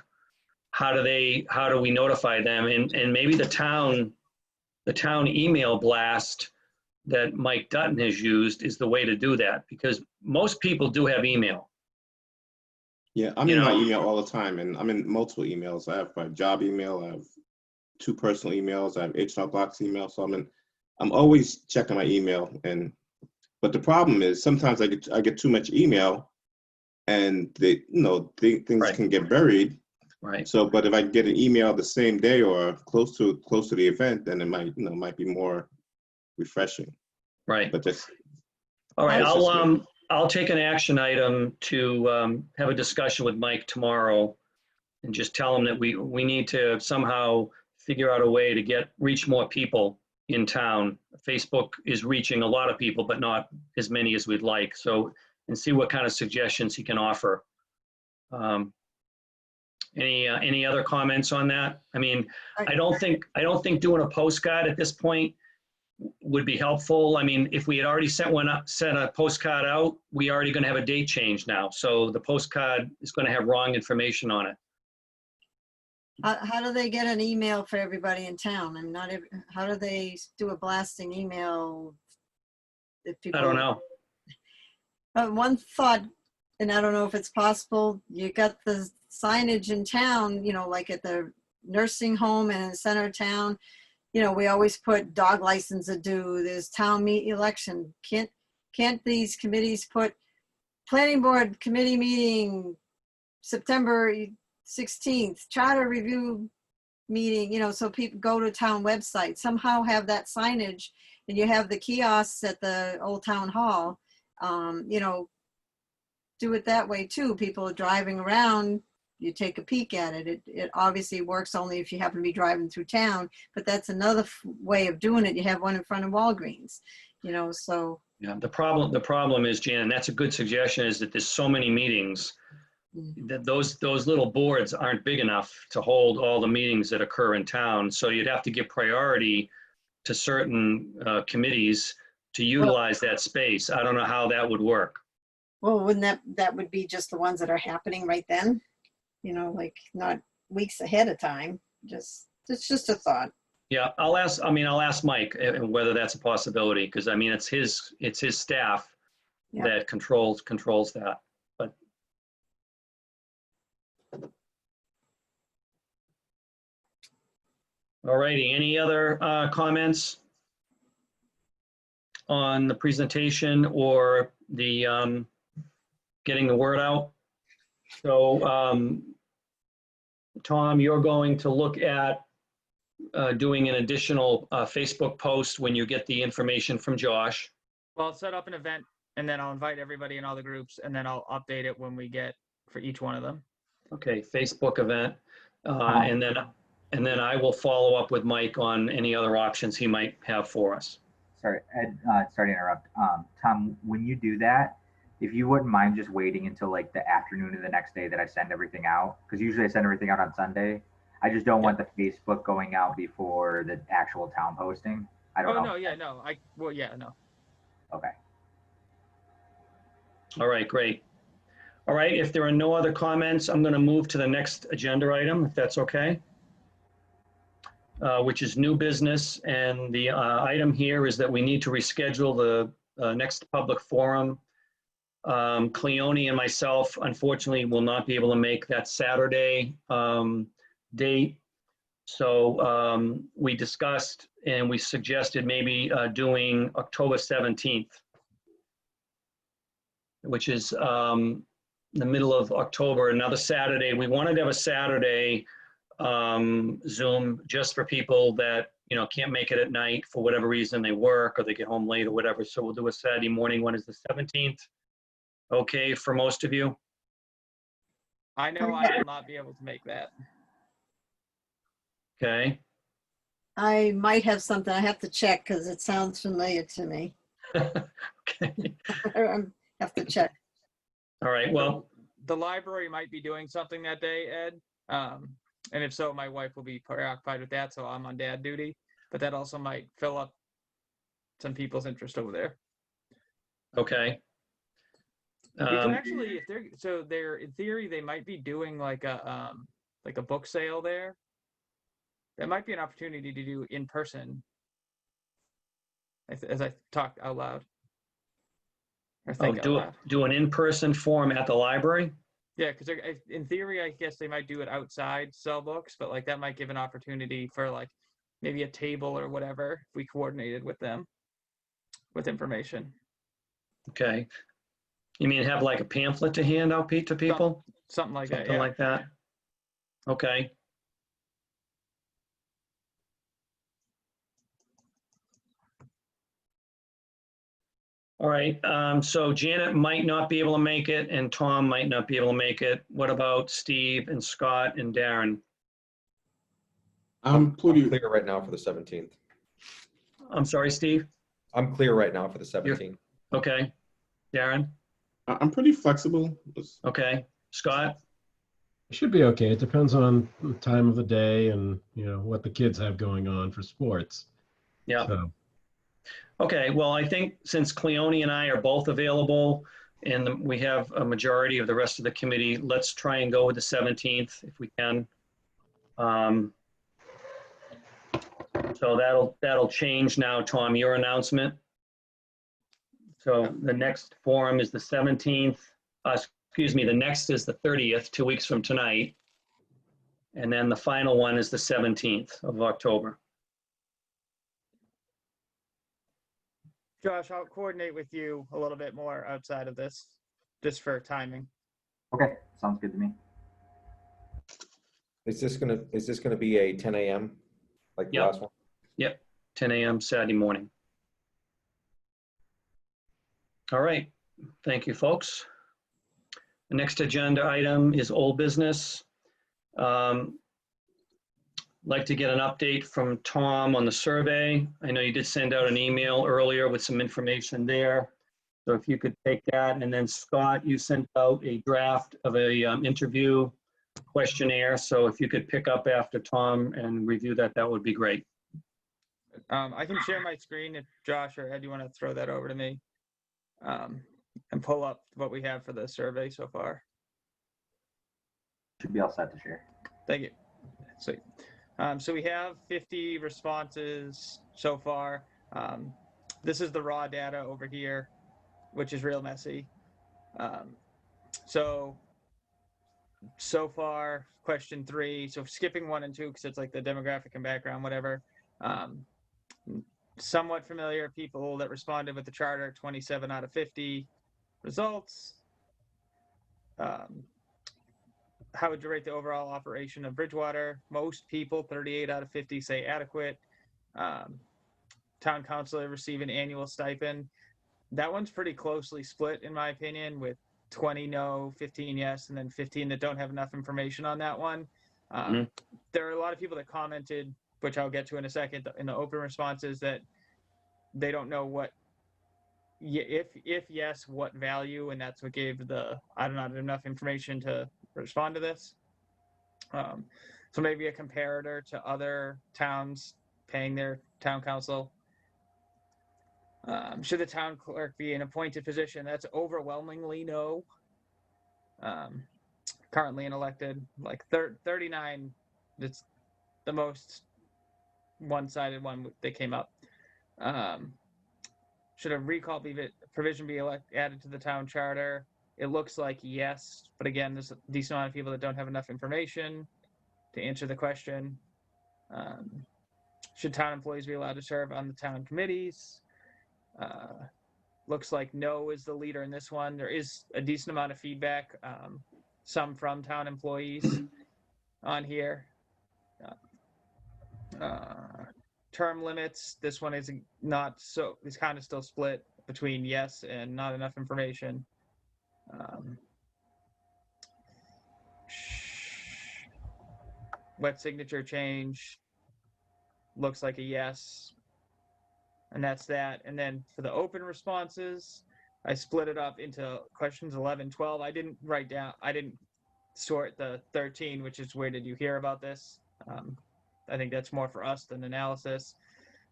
S1: How do we notify them? And maybe the town email blast that Mike Dutton has used is the way to do that, because most people do have email.
S7: Yeah, I'm in my email all the time, and I'm in multiple emails. I have my job email, I have 2 personal emails, I have HR Box email, so I'm always checking my email. But the problem is sometimes I get too much email, and things
S1: Right.
S7: can get buried.
S1: Right.
S7: So, but if I get an email the same day or close to the event, then it might be more refreshing.
S1: Right.
S7: But just
S1: All right.
S7: That's just
S1: I'll take an action item to have a discussion with Mike tomorrow, and just tell him that we need to somehow figure out a way to reach more people in town. Facebook is reaching a lot of people, but not as many as we'd like. So, and see what kind of suggestions he can offer. Any other comments on that? I mean, I don't think doing a postcard at this point would be helpful. I mean, if we had already sent a postcard out, we already going to have a date change now. So the postcard is going to have wrong information on it.
S2: How do they get an email for everybody in town? I mean, how do they do a blasting email? If people,
S1: I don't know.
S2: One thought, and I don't know if it's possible, you got the signage in town, like at the nursing home and in the center of town, we always put dog license due, there's town meet election. Can't these committees put planning board committee meeting September 16th, charter review meeting, so people go to town website, somehow have that signage, and you have the kiosks at the old town hall, do it that way too. People are driving around, you take a peek at it. It obviously works only if you happen to be driving through town, but that's another way of doing it. You have one in front of Walgreens, so.
S1: Yeah, the problem is, Jan, and that's a good suggestion, is that there's so many meetings that those little boards aren't big enough to hold all the meetings that occur in town. So you'd have to give priority to certain committees to utilize that space. I don't know how that would work.
S2: Well, wouldn't that would be just the ones that are happening right then? You know, like not weeks ahead of time. It's just a thought.
S1: Yeah, I'll ask Mike whether that's a possibility, because I mean, it's his staff
S2: Yep.
S1: that controls that. But all righty, any other comments on the presentation or the getting the word out? So Tom, you're going to look at doing an additional Facebook post when you get the information from Josh.
S3: Well, I'll set up an event and then I'll invite everybody in all the groups and then I'll update it when we get for each one of them. Okay,
S1: Facebook event. And then I will follow up with Mike on any other options he might have for us.
S5: Sorry, Ed, sorry to interrupt. Tom, when you do that, if you wouldn't mind just waiting until like the afternoon of the next day that I send everything out, because usually I send everything out on Sunday. I just don't want the Facebook going out before the actual town posting. I don't know.
S3: Oh, no, yeah, no. No.
S5: Okay.
S1: All right, great. All right, if there are no other comments, I'm going to move to the next agenda item, if that's okay, which is new business. And the item here is that we need to reschedule the next public forum. Cleone and myself, unfortunately, will not be able to make that Saturday date. So we discussed and we suggested maybe doing October 17th, which is the middle of October, another Saturday. We wanted to have a Saturday Zoom just for people that, you know, can't make it at night for whatever reason, they work or they get home late or whatever. So we'll do a Saturday morning one is the 17th. Okay for most of you?
S3: I know I will not be able to make that.
S1: Okay.
S2: I might have something. I have to check because it sounds familiar to me.
S1: Okay.
S2: I have to check.
S1: All right, well,
S3: The library might be doing something that day, Ed. And if so, my wife will be preoccupied with that, so I'm on dad duty. But that also might fill up some people's interest over there.
S1: okay.
S3: We could actually, if they're in theory, they might be doing like a book sale there. That might be an opportunity to do in person. As I talk out loud. Or think out loud.
S1: Do an in-person forum at the library?
S3: Yeah, because in theory, I guess they might do it outside, sell books, but like that might give an opportunity for like maybe a table or whatever if we coordinated with them with information.
S1: Okay. You mean have like a pamphlet to hand out to people?
S3: Something like that.
S1: Something
S3: Yeah.
S1: like that. Okay. All right. So Janet might not be able to make it and Tom might not be able to make it. What about Steve and Scott and Darren?
S7: I'm pretty
S4: clear right now for the 17th.
S1: I'm sorry, Steve?
S4: I'm clear right now for the 17th.
S1: Okay. Darren?
S7: I'm pretty flexible.
S1: Okay. Scott?
S8: It should be okay. It depends on the time of the day and, you know, what the kids have going on for sports.
S1: Yeah.
S8: So,
S1: okay. Well, I think since Cleone and I are both available and we have a majority of the rest of the committee, let's try and go with the 17th if we can. So that'll change now, Tom, your announcement. So the next forum is the 17th. Excuse me, the next is the 30th, 2 weeks from tonight. And then the final one is the 17th of October.
S3: Josh, I'll coordinate with you a little bit more outside of this, just for timing.
S5: Okay, sounds good to me.
S4: Is this gonna be a 10 a.m. like the
S1: Yep.
S4: last one?
S1: Yep, 10 a.m. Saturday morning. All right, thank you, folks. The next agenda item is old business. Like to get an update from Tom on the survey. I know you did send out an email earlier with some information there. So if you could take that, and then Scott, you sent out a draft of a interview questionnaire. So if you could pick up after Tom and review that, that would be great.
S3: I can share my screen if Josh or Ed, you want to throw that over to me, and pull up what we have for the survey so far.
S5: Should be all set to share.
S3: Thank you. Sweet. So we have 50 responses so far. This is the raw data over here, which is real messy. So far, question 3, so skipping 1 and 2, because it's like the demographic and background, whatever. Somewhat familiar people that responded with the charter, 27 out of 50 results. How would you rate the overall operation of Bridgewater? Most people, 38 out of 50, say adequate. Town councilor receive an annual stipend. That one's pretty closely split, in my opinion, with 20 no, 15 yes, and then 15 that don't have enough information on that one. There are a lot of people that commented, which I'll get to in a second, in the open responses, that they don't know what, if yes, what value, and that's what gave the, I don't know, enough information to respond to this. So maybe a comparator to other towns paying their town council. Should the town clerk be an appointed position? That's overwhelmingly no. Currently an elected, like 39, it's the most one-sided one that came up. Should a recall provision be added to the town charter? It looks like yes, but again, there's a decent amount of people that don't have enough information to answer the question. Should town employees be allowed to serve on the town committees? Looks like no is the leader in this one. There is a decent amount of feedback, some from town employees on here. Term limits, this one is not so, it's kind of still split between yes and not enough information. Wet signature change, looks like a yes. And that's that. And then for the open responses, I split it up into questions 11, 12. I didn't sort the 13, which is where did you hear about this? I think that's more for us than analysis.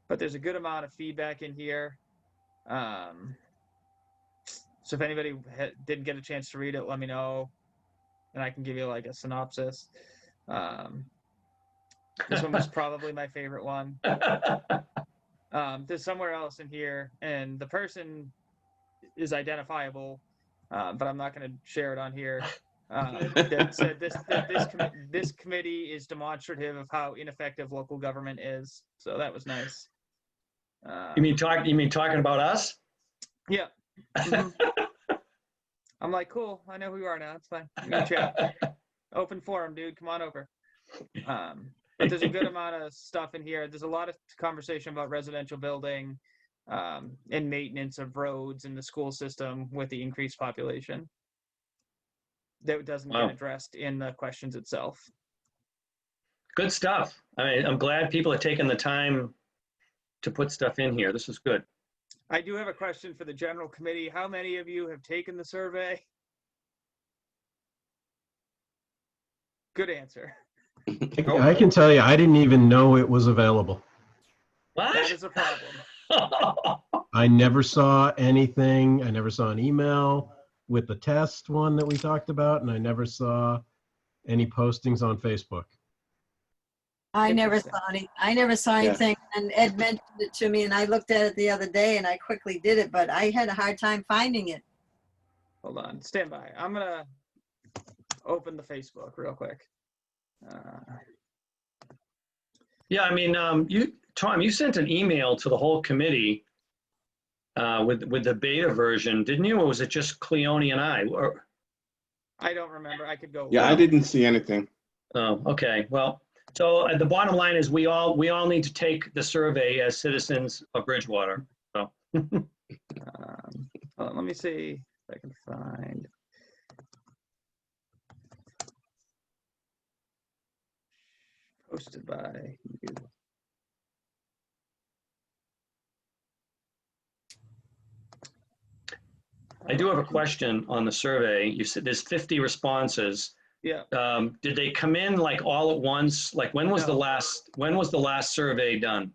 S3: But there's a good amount of feedback in here. So if anybody didn't get a chance to read it, let me know, and I can give you like a synopsis. This one was probably my favorite one. There's somewhere else in here, and the person is identifiable, but I'm not going to share it on here. That said this committee is demonstrative of how ineffective local government is. So that was nice.
S1: You mean talking about us?
S3: Yeah. Mm-hmm. I'm like, cool. I know who you are now. It's fine. We can chat. Open forum, dude. Come on over. But there's a good amount of stuff in here. There's a lot of conversation about residential building and maintenance of roads in the school system with the increased population. That doesn't get addressed in the questions itself.
S1: Good stuff. I mean, I'm glad people are taking the time to put stuff in here. This is good.
S3: I do have a question for the general committee. How many of you have taken the survey? Good answer.
S8: I can tell you, I didn't even know it was available.
S1: What?
S3: That is a problem.
S8: I never saw anything. I never saw an email with the test one that we talked about, and I never saw any postings on Facebook.
S2: I never saw anything, and Ed mentioned it to me, and I looked at it the other day, and I quickly did it, but I had a hard time finding it.
S3: Hold on, stand by. I'm gonna open the Facebook real quick.
S1: Yeah, I mean, Tom, you sent an email to the whole committee with the beta version, didn't you? Or was it just Cleone and I?
S3: I don't remember. I could go.
S7: Yeah, I didn't see anything.
S1: Oh, okay. Well, so the bottom line is we all need to take the survey as citizens of Bridgewater. So.
S3: Hold on, let me see if I can find. Posted by you.
S1: I do have a question on the survey. You said there's 50 responses.
S3: Yeah.
S1: Did they come in like all at once? Like when was the last survey done?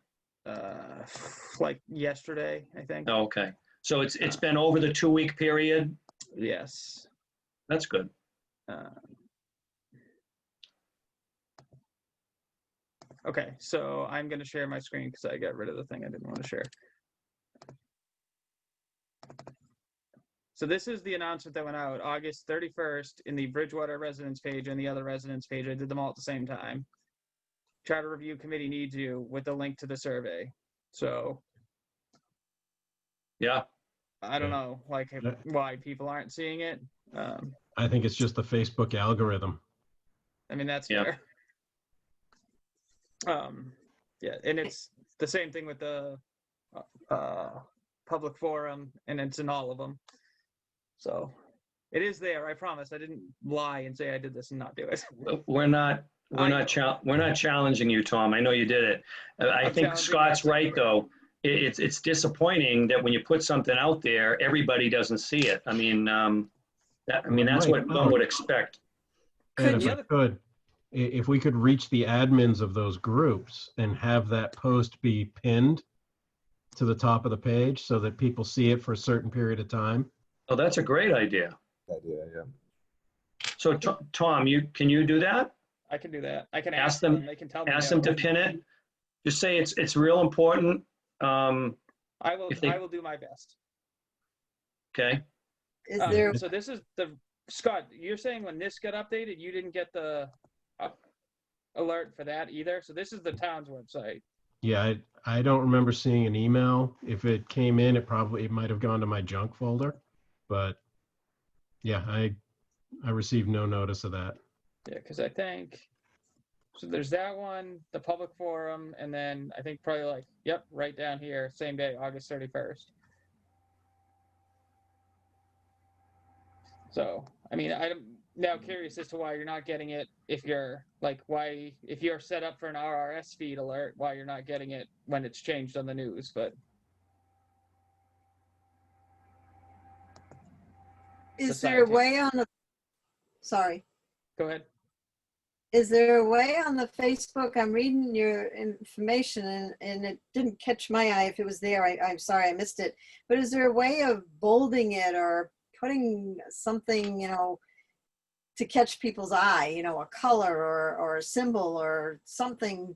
S3: like yesterday, I think.
S1: Oh, okay. So it's been over the 2-week period?
S3: Yes.
S1: That's good.
S3: Okay, so I'm going to share my screen because I got rid of the thing I didn't want to share. So this is the announcement that went out August 31st in the Bridgewater residence page and the other residence page. I did them all at the same time. Charter Review Committee needs you with the link to the survey. So
S1: Yeah.
S3: I don't know, like why people aren't seeing it.
S8: I think it's just the Facebook algorithm.
S3: I mean, that's
S1: Yeah.
S3: fair. Yeah, and it's the same thing with the public forum, and it's in all of them. So it is there. I promise. I didn't lie and say I did this and not do it.
S1: We're not challenging you, Tom. I know you did it. I think Scott's right, though. It's disappointing that when you put something out there, everybody doesn't see it. I mean, that's what one would expect.
S8: And if we could reach the admins of those groups and have that post be pinned to the top of the page so that people see it for a certain period of time.
S1: Oh, that's a great idea.
S4: Yeah.
S1: So, Tom, can you do that?
S3: I can do that. I can
S1: Ask them.
S3: They can tell me.
S1: Ask them to pin it. Just say it's real important.
S3: I will do my best.
S1: Okay.
S2: Is there?
S3: So this is Scott. You're saying when this got updated, you didn't get the alert for that either. So this is the town's website.
S8: Yeah, I don't remember seeing an email. If it came in, it might have gone to my junk folder. But yeah, I received no notice of that.
S3: Yeah, because I think so. There's that one, the public forum, and then I think probably right down here, same day, August 31st. So I mean, I'm now curious as to why you're not getting it. If you're if you're set up for an RRS feed alert, why you're not getting it when it's changed on the news, but.
S2: Is there a way on the, sorry.
S3: Go ahead.
S2: Is there a way on the Facebook, I'm reading your information and it didn't catch my eye if it was there. I'm sorry, I missed it. But is there a way of bolding it or putting something, to catch people's eye, a color or a symbol or something,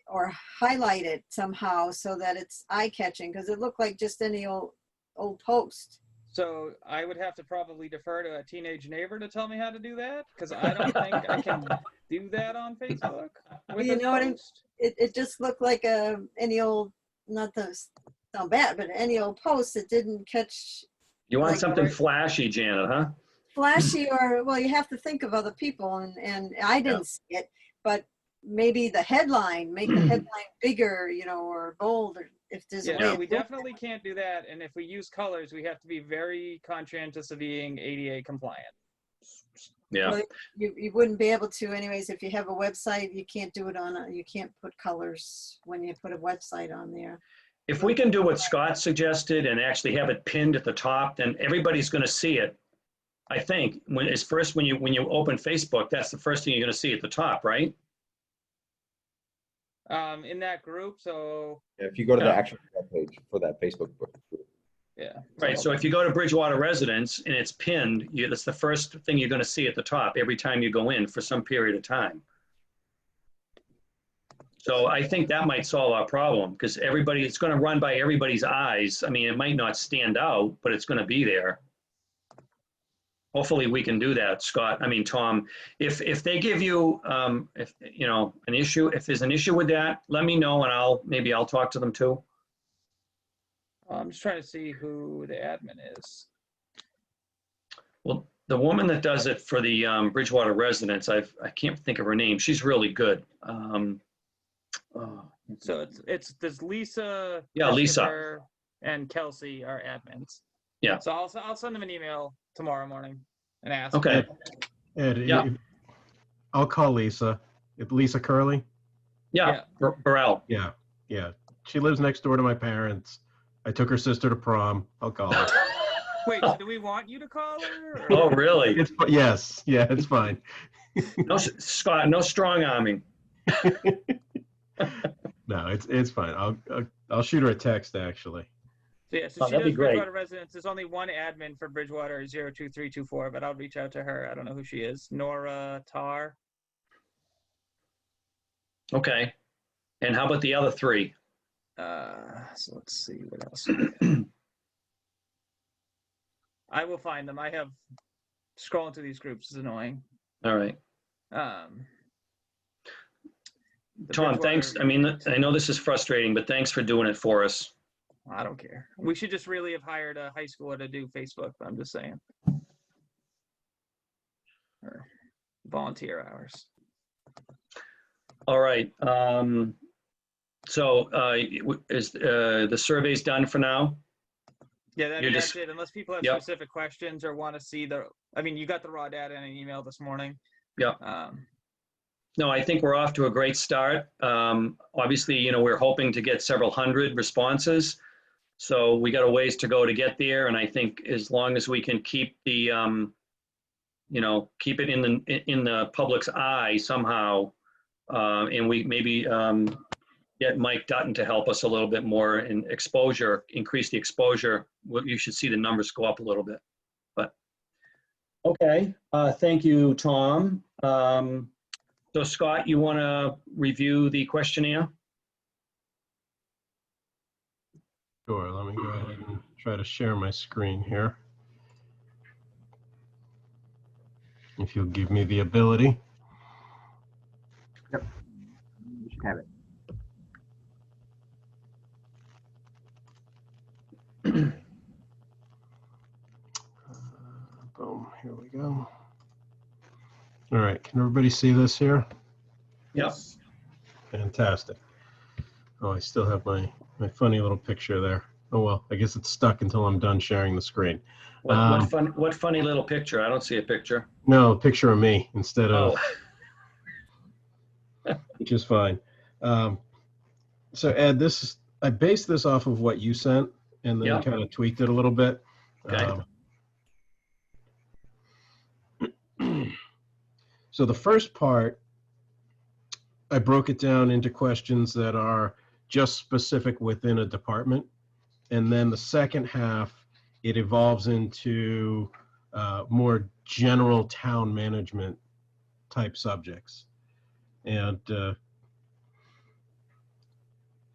S2: or highlight it somehow so that it's eye-catching? Because it looked like just any old post.
S3: So I would have to probably defer to a teenage neighbor to tell me how to do that, because I don't think I can do that on Facebook.
S2: You know what? It just looked like any old, not to sound bad, but any old post that didn't catch.
S1: You want something flashy, Janet, huh?
S2: Flashy, or well, you have to think of other people, and I didn't see it, but maybe the headline, make the headline bigger, or bold, or if there's a way.
S3: No, we definitely can't do that. And if we use colors, we have to be very conscientious of being ADA compliant.
S1: Yeah.
S2: Well, you wouldn't be able to anyways. If you have a website, you can't do it you can't put colors when you put a website on there.
S1: If we can do what Scott suggested and actually have it pinned at the top, then everybody's going to see it. I think when you open Facebook, that's the first thing you're going to see at the top, right?
S3: In that group, so
S4: Yeah, if you go to the actual page for that Facebook group.
S3: yeah.
S1: Right. So if you go to Bridgewater Residence and it's pinned, that's the first thing you're going to see at the top every time you go in for some period of time. So I think that might solve our problem, because it's going to run by everybody's eyes. I mean, it might not stand out, but it's going to be there. Hopefully we can do that, Scott. I mean, Tom, if they give you, an issue, if there's an issue with that, let me know and maybe I'll talk to them too.
S3: I'm just trying to see who the admin is.
S1: Well, the woman that does it for the Bridgewater residents, I can't think of her name. She's really good.
S3: So there's Lisa.
S1: Yeah, Lisa.
S3: And Kelsey are admins.
S1: Yeah.
S3: So I'll send them an email tomorrow morning and ask.
S1: Okay.
S8: Ed,
S1: Yeah.
S8: I'll call Lisa. Lisa Curley?
S1: Yeah, Burrell.
S8: Yeah. She lives next door to my parents. I took her sister to prom. I'll call her.
S3: Wait, do we want you to call her?
S1: Oh, really?
S8: Yes. Yeah, it's fine.
S1: No, Scott, no strong arming.
S8: No, it's fine. I'll shoot her a text actually.
S3: So yeah, so
S1: Oh,
S3: she
S1: that'd be
S3: does
S1: great.
S3: Bridgewater residents. There's only one admin for Bridgewater 02324, but I'll reach out to her. I don't know who she is. Nora Tar.
S1: Okay. And how about the other three?
S3: So let's see what else. I will find them. I have scrolling through these groups is annoying.
S1: All right.
S3: The
S1: Tom,
S3: Bridgewater-
S1: thanks. I mean, I know this is frustrating, but thanks for doing it for us.
S3: I don't care. We should just really have hired a high schooler to do Facebook. I'm just saying. Or volunteer hours.
S1: All right. So is the surveys done for now?
S3: Yeah, that,
S1: You're
S3: that's
S1: just-
S3: it. Unless people have
S1: Yep.
S3: specific questions or want to see the, I mean, you got the raw data in an email this morning.
S1: Yeah. No, I think we're off to a great start. Obviously, you know, we're hoping to get several hundred responses. So we got a ways to go to get there. And I think as long as we can keep the, you know, keep it in the public's eye somehow, and we maybe get Mike Dutton to help us a little bit more in exposure, increase the exposure, you should see the numbers go up a little bit. But okay, thank you, Tom. So Scott, you want to review the questionnaire?
S8: Sure, let me go ahead and try to share my screen here. If you'll give me the ability.
S5: Yep. You should have it.
S8: Boom, here we go. All right, can everybody see this here?
S1: Yes.
S8: Fantastic. Oh, I still have my funny little picture there. Oh, well, I guess it's stuck until I'm done sharing the screen.
S1: What funny little picture? I don't see a picture.
S8: No, a picture of me instead of,
S1: Oh,
S8: which is fine. So Ed, I based this off of what you sent and then
S1: Yeah.
S8: kind of tweaked it a little bit.
S1: Okay.
S8: So the first part, I broke it down into questions that are just specific within a department. And then the second half, it evolves into more general town management type subjects. And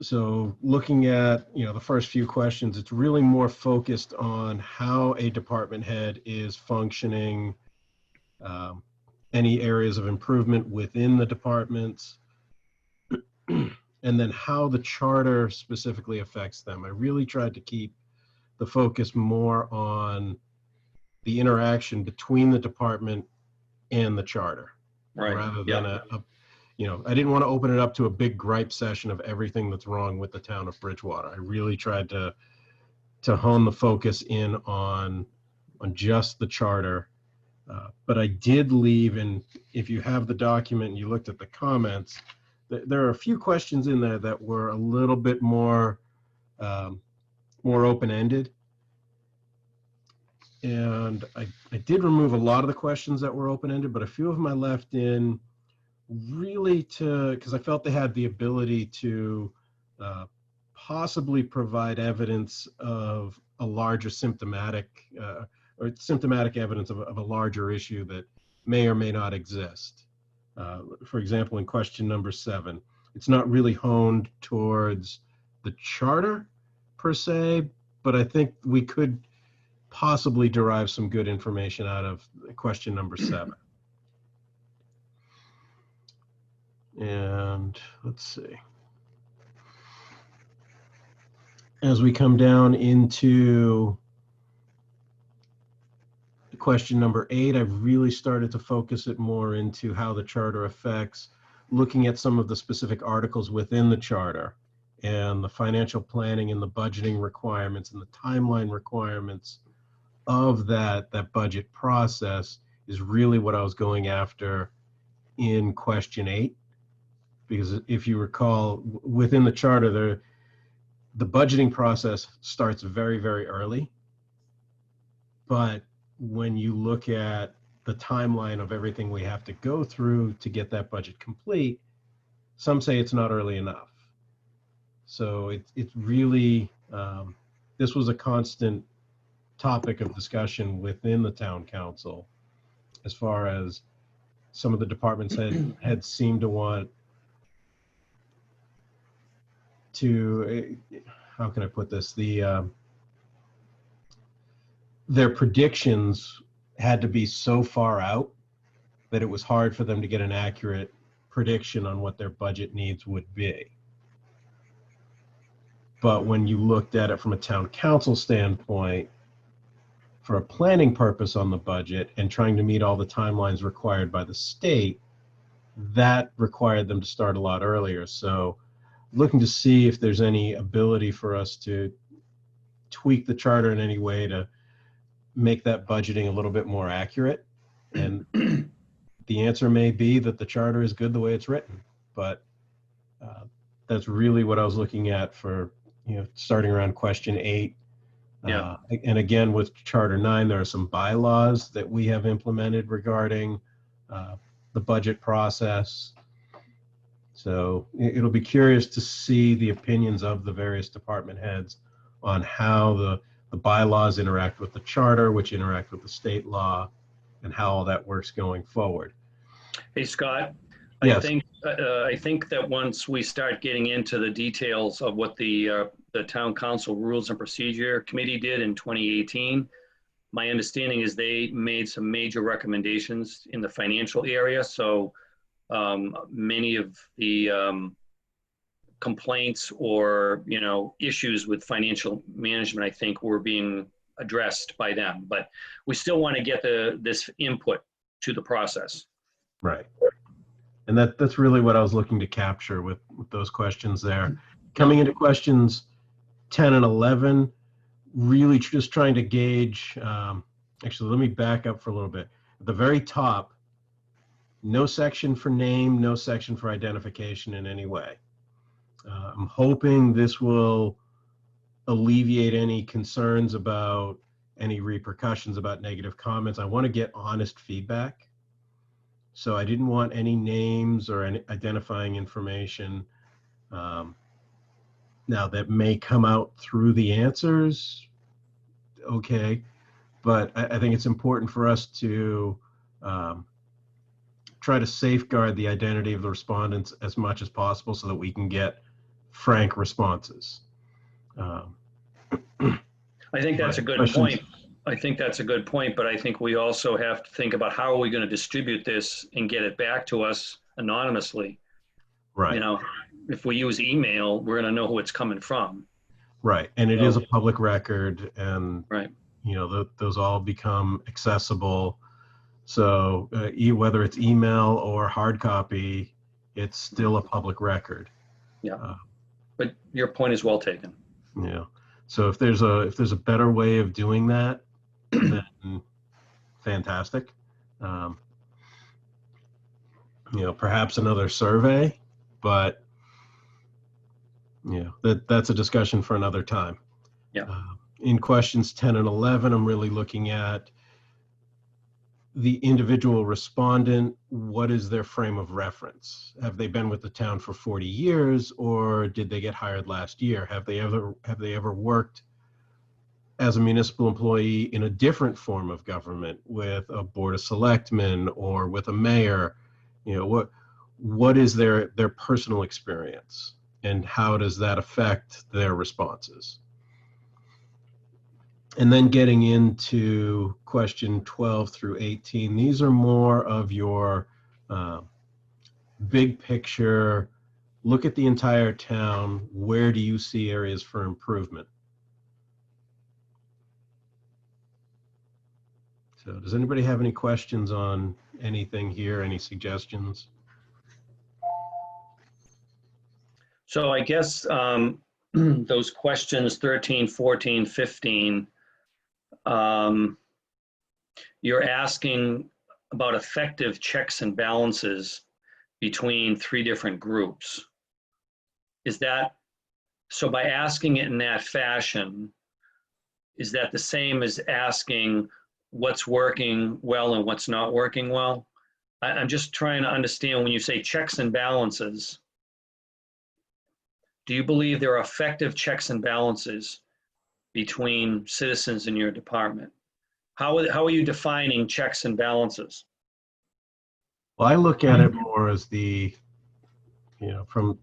S8: so looking at, you know, the first few questions, it's really more focused on how a department head is functioning, any areas of improvement within the departments, and then how the charter specifically affects them. I really tried to keep the focus more on the interaction between the department and the charter,
S1: right.
S8: rather
S1: Yeah.
S8: than you know, I didn't want to open it up to a big gripe session of everything that's wrong with the town of Bridgewater. I really tried to hone the focus in on just the charter. But I did leave, and if you have the document and you looked at the comments, there are a few questions in there that were a little bit more open-ended. And I did remove a lot of the questions that were open-ended, but a few of them I left in really because I felt they had the ability to possibly provide evidence of a larger symptomatic or symptomatic evidence of a larger issue that may or may not exist. For example, in question number 7, it's not really honed towards the charter per se, but I think we could possibly derive some good information out of question number 7. And let's see. As we come down into question number 8, I've really started to focus it more into how the charter affects, looking at some of the specific articles within the charter and the financial planning and the budgeting requirements and the timeline requirements of that budget process is really what I was going after in question 8. Because if you recall, within the charter, the budgeting process starts very, very early. But when you look at the timeline of everything we have to go through to get that budget complete, some say it's not early enough. So it's really, this was a constant topic of discussion within the town council, as far as some of the departments had seemed to want to, how can I put this? Their predictions had to be so far out that it was hard for them to get an accurate prediction on what their budget needs would be. But when you looked at it from a town council standpoint, for a planning purpose on the budget and trying to meet all the timelines required by the state, that required them to start a lot earlier. So looking to see if there's any ability for us to tweak the charter in any way to make that budgeting a little bit more accurate. And the answer may be that the charter is good the way it's written, but that's really what I was looking at for, starting around question 8.
S1: Yeah.
S8: And again, with Charter 9, there are some bylaws that we have implemented regarding the budget process. So it'll be curious to see the opinions of the various department heads on how the bylaws interact with the charter, which interact with the state law, and how all that works going forward.
S1: Hey, Scott,
S8: Yes.
S1: I think that once we start getting into the details of what the Town Council Rules and Procedure Committee did in 2018, my understanding is they made some major recommendations in the financial area. So many of the complaints or, issues with financial management, I think, were being addressed by them. But we still want to get this input to the process.
S8: Right. And that's really what I was looking to capture with those questions there. Coming into questions 10 and 11, really just trying to gauge, actually, let me back up for a little bit. At the very top, no section for name, no section for identification in any way. I'm hoping this will alleviate any concerns about any repercussions about negative comments. I want to get honest feedback. So I didn't want any names or any identifying information. Now that may come out through the answers, okay, but I think it's important for us to try to safeguard the identity of the respondents as much as possible so that we can get frank responses.
S1: I think that's a good point. I think that's a good point, but I think we also have to think about how are we going to distribute this and get it back to us anonymously.
S8: Right.
S1: If we use email, we're going to know who it's coming from.
S8: Right. And it is a public record, and
S1: right.
S8: Those all become accessible. So whether it's email or hard copy, it's still a public record.
S1: Yeah. But your point is well taken.
S8: Yeah. So if there's a better way of doing that, then fantastic. Perhaps another survey, but that's a discussion for another time.
S1: Yeah.
S8: In questions 10 and 11, I'm really looking at the individual respondent. What is their frame of reference? Have they been with the town for 40 years, or did they get hired last year? Have they ever worked as a municipal employee in a different form of government, with a board of selectmen or with a mayor? What is their personal experience, and how does that affect their responses? And then getting into question 12 through 18, these are more of your big picture, look at the entire town, where do you see areas for improvement? So does anybody have any questions on anything here, any suggestions?
S1: So I guess those questions 13, 14, 15, you're asking about effective checks and balances between 3 different groups. Is that, so by asking it in that fashion, is that the same as asking what's working well and what's not working well? I'm just trying to understand when you say checks and balances, do you believe there are effective checks and balances between citizens in your department? How are you defining checks and balances?
S8: Well, I look at it more as the, from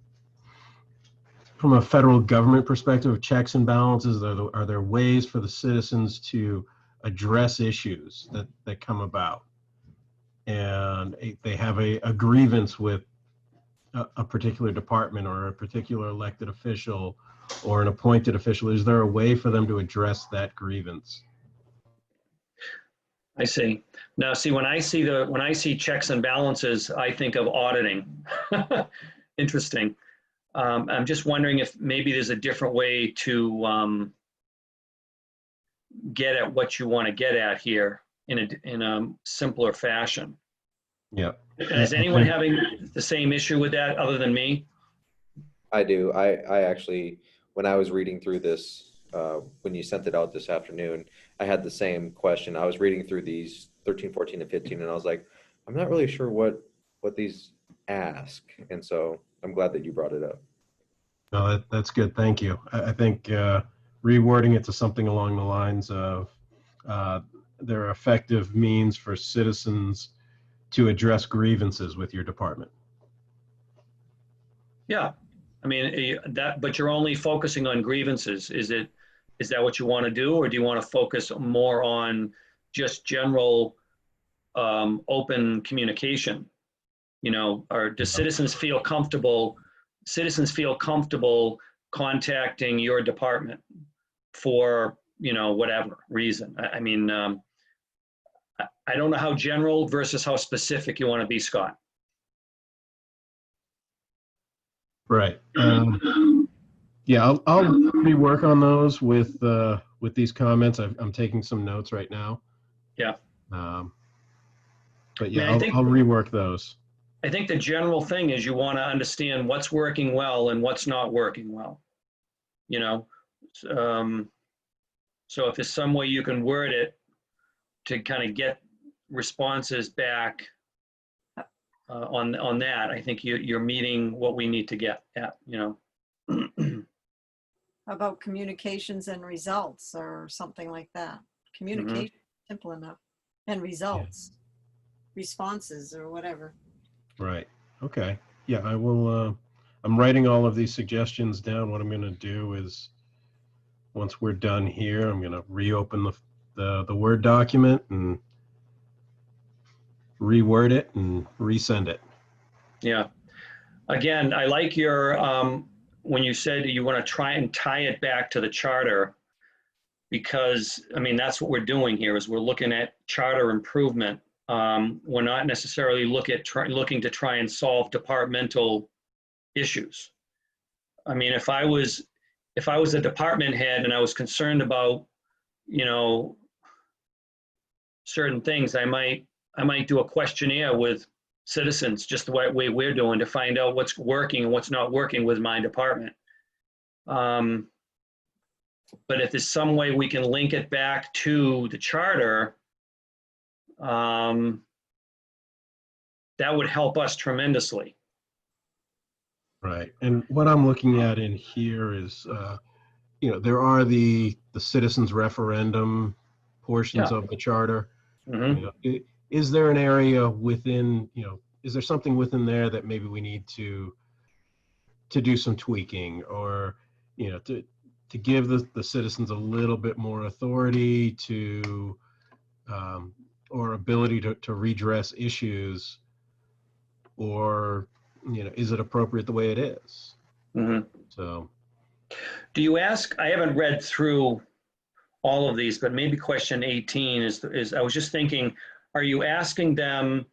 S8: a federal government perspective, checks and balances. Are there ways for the citizens to address issues that come about? And they have a grievance with a particular department or a particular elected official or an appointed official. Is there a way for them to address that grievance?
S1: I see. Now, see, when I see checks and balances, I think of auditing. Interesting. I'm just wondering if maybe there's a different way to get at what you want to get at here in a simpler fashion.
S8: Yeah.
S1: Is anyone having the same issue with that other than me?
S4: I do. I actually, when I was reading through this, when you sent it out this afternoon, I had the same question. I was reading through these 13, 14, and 15, and I was like, I'm not really sure what these ask. And so I'm glad that you brought it up.
S8: No, that's good. Thank you. I think rewording it to something along the lines of there are effective means for citizens to address grievances with your department.
S1: Yeah. I mean, but you're only focusing on grievances. Is that what you want to do, or do you want to focus more on just general open communication? Or do citizens feel comfortable contacting your department for, whatever reason? I mean, I don't know how general versus how specific you want to be, Scott.
S8: Right. Yeah, I'll rework on those with these comments. I'm taking some notes right now.
S1: Yeah.
S8: But yeah,
S1: I mean,
S8: I'll rework those.
S1: I think the general thing is you want to understand what's working well and what's not working well. So if there's some way you can word it to kind of get responses back on that, I think you're meeting what we need to get at.
S2: How about communications and results or something like that? Communication, simple enough. And results, responses or whatever.
S8: Right. Okay. Yeah, I will. I'm writing all of these suggestions down. What I'm going to do is, once we're done here, I'm going to reopen the Word document and reword it and resend it.
S1: Yeah. Again, I like your, when you said you want to try and tie it back to the charter, because, I mean, that's what we're doing here is we're looking at charter improvement. We're not necessarily looking to try and solve departmental issues. I mean, if I was a department head and I was concerned about, certain things, I might do a questionnaire with citizens, just the way we're doing, to find out what's working and what's not working with my department. But if there's some way we can link it back to the charter, that would help us tremendously.
S8: Right. And what I'm looking at in here is, there are the citizens referendum portions of the charter. Is there an area within, is there something within there that maybe we need to do some tweaking, or, to give the citizens a little bit more authority to, or ability to redress issues, or, is it appropriate the way it is? So.
S1: Do you ask, I haven't read through all of these, but maybe question 18 is I was just thinking, are you asking them,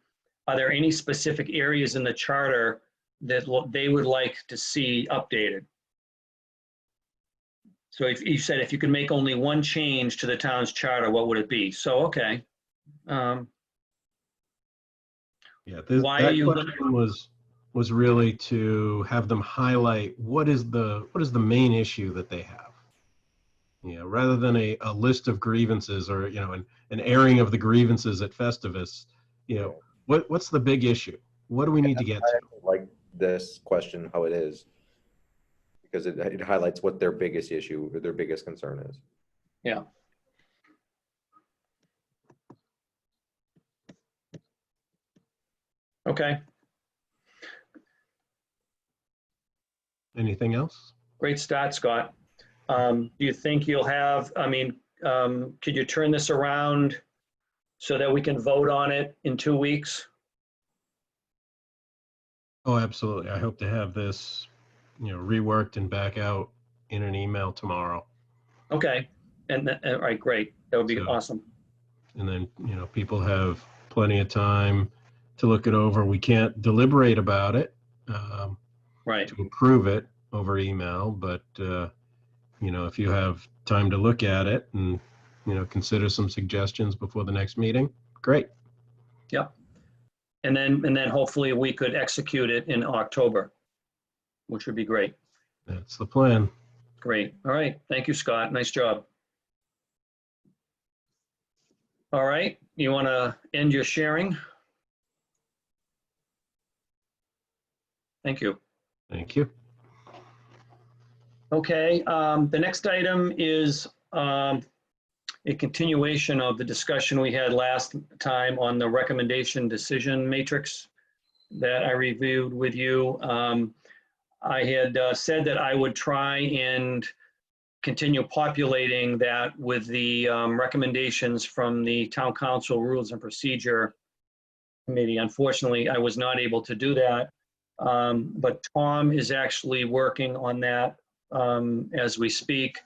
S1: are there any specific areas in the charter that they would like to see updated? So if you said, if you could make only one change to the town's charter, what would it be? So, okay.
S8: Yeah,
S1: Why
S8: that
S1: are you
S8: question was really to have them highlight what is the main issue that they have. Rather than a list of grievances, or an airing of the grievances at Festivus. What's the big issue? What do we need to get to?
S4: I like this question how it is, because it highlights what their biggest issue or their biggest concern is.
S1: Yeah. Okay.
S8: Anything else?
S1: Great start, Scott. Do you think you'll have, could you turn this around so that we can vote on it in 2 weeks?
S8: Oh, absolutely. I hope to have this, reworked and back out in an email tomorrow.
S1: Okay. All right, great. That would be
S8: So-
S1: awesome.
S8: And then, people have plenty of time to look it over. We can't deliberate about it,
S1: Right.
S8: to approve it over email, but, if you have time to look at it and, consider some suggestions before the next meeting, great.
S1: Yep. And then hopefully we could execute it in October, which would be great.
S8: That's the plan.
S1: Great. All right. Thank you, Scott. Nice job. All right. You want to end your sharing? Thank you.
S8: Thank you.
S1: Okay. The next item is a continuation of the discussion we had last time on the recommendation decision matrix that I reviewed with you. I had said that I would try and continue populating that with the recommendations from the Town Council Rules and Procedure Committee. Unfortunately, I was not able to do that, but Tom is actually working on that as we speak.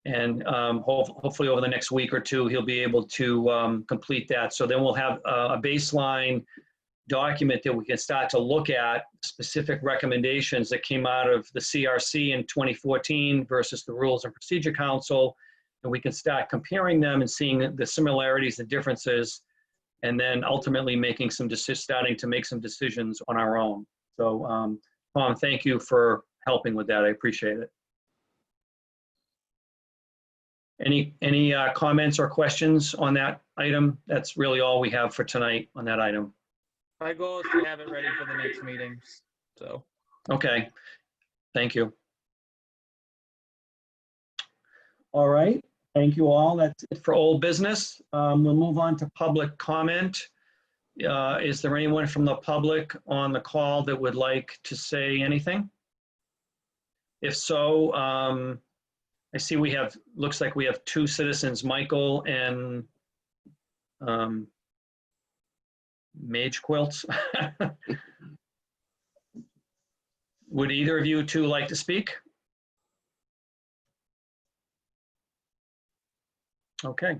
S1: And hopefully over the next week or two, he'll be able to complete that. So then we'll have a baseline document that we can start to look at specific recommendations that came out of the CRC in 2014 versus the Rules and Procedure Council. And we can start comparing them and seeing the similarities, the differences, and then ultimately starting to make some decisions on our own. So Tom, thank you for helping with that. I appreciate it. Any comments or questions on that item? That's really all we have for tonight on that item.
S3: My goal is to have it ready for the next meeting, so.
S1: Okay, thank you. All right, thank you all. That's it for old business. We'll move on to public comment. Is there anyone from the public on the call that would like to say anything? If so, I see looks like we have two citizens, Michael and Mage Quilts. Would either of you two like to speak? Okay,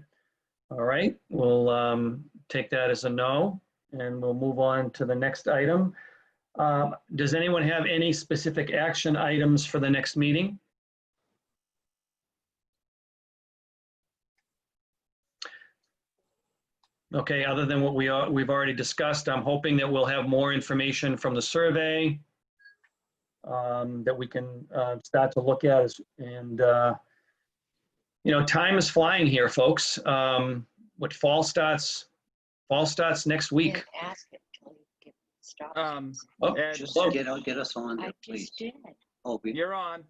S1: all right, we'll take that as a no, and we'll move on to the next item. Does anyone have any specific action items for the next meeting? Okay, other than what we've already discussed, I'm hoping that we'll have more information from the survey that we can start to look at. And, time is flying here, folks. What fall starts next week.
S6: Ask it till you get stopped.
S3: Ed,
S10: Just get us on there,
S6: I
S10: please.
S6: just did.
S10: Oh,
S3: you're on.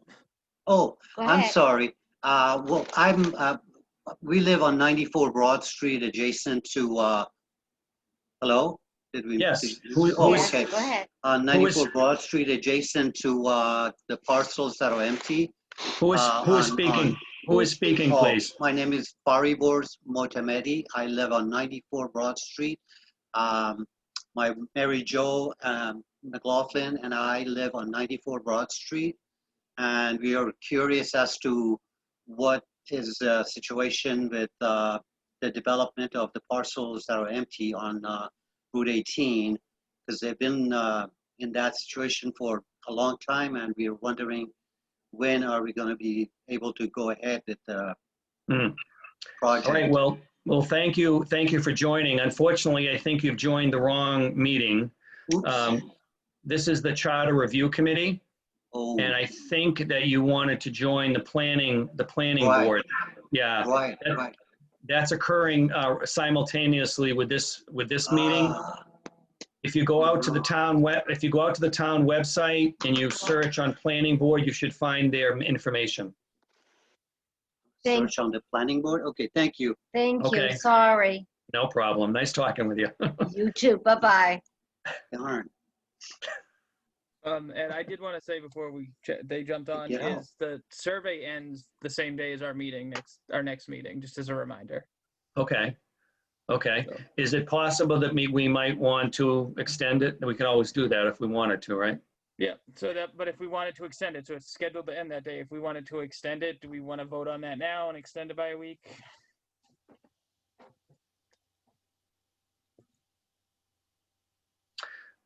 S6: Go
S10: I'm
S6: ahead.
S10: sorry. Well, we live on 94 Broad Street adjacent to, hello? Did we?
S1: Yes.
S10: Oh,
S6: Yes,
S10: okay.
S6: Go ahead.
S10: 94 Broad Street adjacent to the parcels that are empty.
S1: Who is speaking? Who is speaking,
S10: Oh,
S1: please?
S10: my name is Faribors Motamedi. I live on 94 Broad Street. My Mary Jo McLaughlin and I live on 94 Broad Street. And we are curious as to what is the situation with the development of the parcels that are empty on Route 18, because they've been in that situation for a long time, and we are wondering when are we going to be able to go ahead with the project.
S1: All right, well, thank you for joining. Unfortunately, I think you've joined the wrong meeting.
S10: Oops.
S1: This is the Charter Review Committee.
S10: Oh,
S1: And I think that you wanted to join the planning
S10: Right.
S1: board. Yeah,
S10: right.
S1: that's occurring simultaneously with this meeting. If you go out to the town website and you search on planning board, you should find their information.
S11: Thank-
S10: Search on the planning board. Okay, thank you.
S11: Thank you.
S1: Okay.
S11: Sorry.
S1: No problem. Nice talking with you.
S11: You too. Bye-bye.
S10: Darn.
S3: And I did want to say before they jumped on,
S10: Yeah.
S3: is the survey ends the same day as our next meeting, just as a reminder.
S1: Okay. Okay.
S3: So,
S1: Is it possible that we might want to extend it? We can always do that if we wanted to, right?
S3: yeah. But if we wanted to extend it, so it's scheduled to end that day. If we wanted to extend it, do we want to vote on that now and extend it by a week?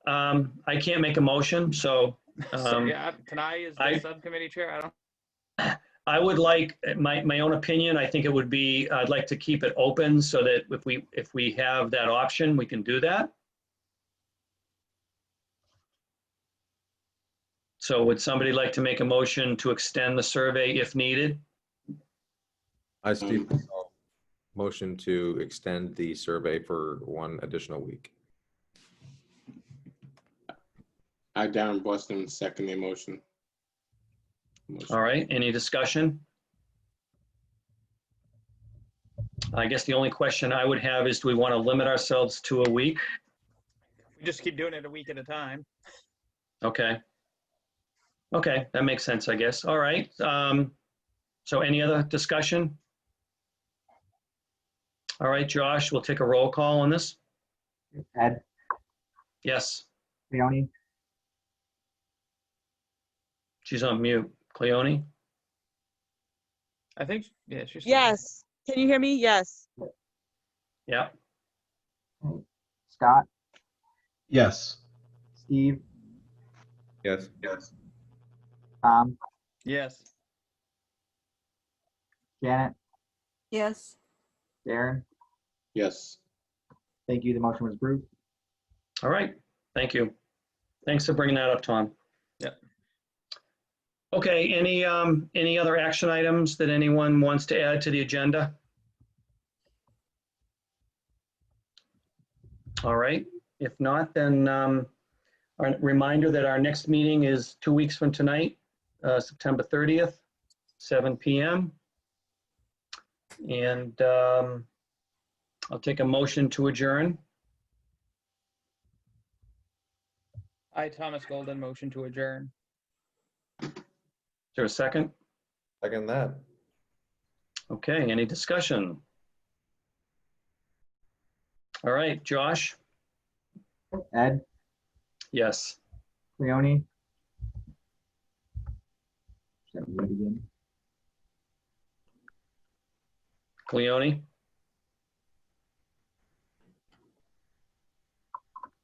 S1: I can't make a motion, so
S3: So, yeah, can I, as the
S1: I-
S3: subcommittee chair, I don't.
S1: I would like, my own opinion, I think it would be, I'd like to keep it open so that if we have that option, we can do that. So would somebody like to make a motion to extend the survey if needed?
S4: Steve, motion to extend the survey for 1 additional week.
S7: I, Darren Boston, second the motion.
S1: All right, any discussion? I guess the only question I would have is, do we want to limit ourselves to a week?
S3: We just keep doing it a week at a time.
S1: Okay. Okay, that makes sense, I guess. All right. So any other discussion? All right, Josh, we'll take a roll call on this.
S5: Ed,
S1: Yes,
S5: Leone,
S1: she's on mute. Cleone?
S3: I think, yeah, she's.
S12: Yes. Can you hear me? Yes.
S1: Yeah.
S5: Scott,
S8: Yes.
S5: Steve,
S4: Yes.
S5: Tom,
S3: Yes.
S5: Janet,
S2: Yes.
S5: Darren.
S7: Yes.
S5: Thank you. The motion was approved.
S1: All right, thank you. Thanks for bringing that up, Tom.
S3: Yep.
S1: Okay, any other action items that anyone wants to add to the agenda? All right, if not, then a reminder that our next meeting is 2 weeks from tonight, September 30th, 7 p.m. And I'll take a motion to adjourn.
S3: I, Thomas Golden, motion to adjourn.
S1: Is there a second?
S4: Second that.
S1: Okay, any discussion? All right, Josh?
S5: Ed,
S1: Yes.
S5: Leone. Should I read it again?
S1: Cleone?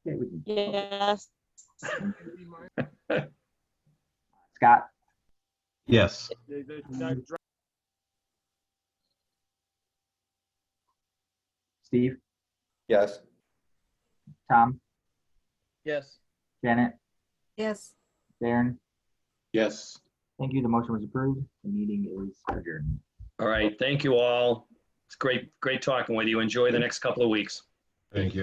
S5: Okay, we can.
S12: Yes.
S5: Scott,
S8: Yes.
S5: Steve,
S4: Yes.
S5: Tom,
S3: Yes.
S5: Janet,
S2: Yes.
S5: Darren.
S7: Yes.
S5: Thank you. The motion was approved. The meeting is adjourned.
S1: All right, thank you all. It's great talking with you. Enjoy the next couple of weeks.
S8: Thank you.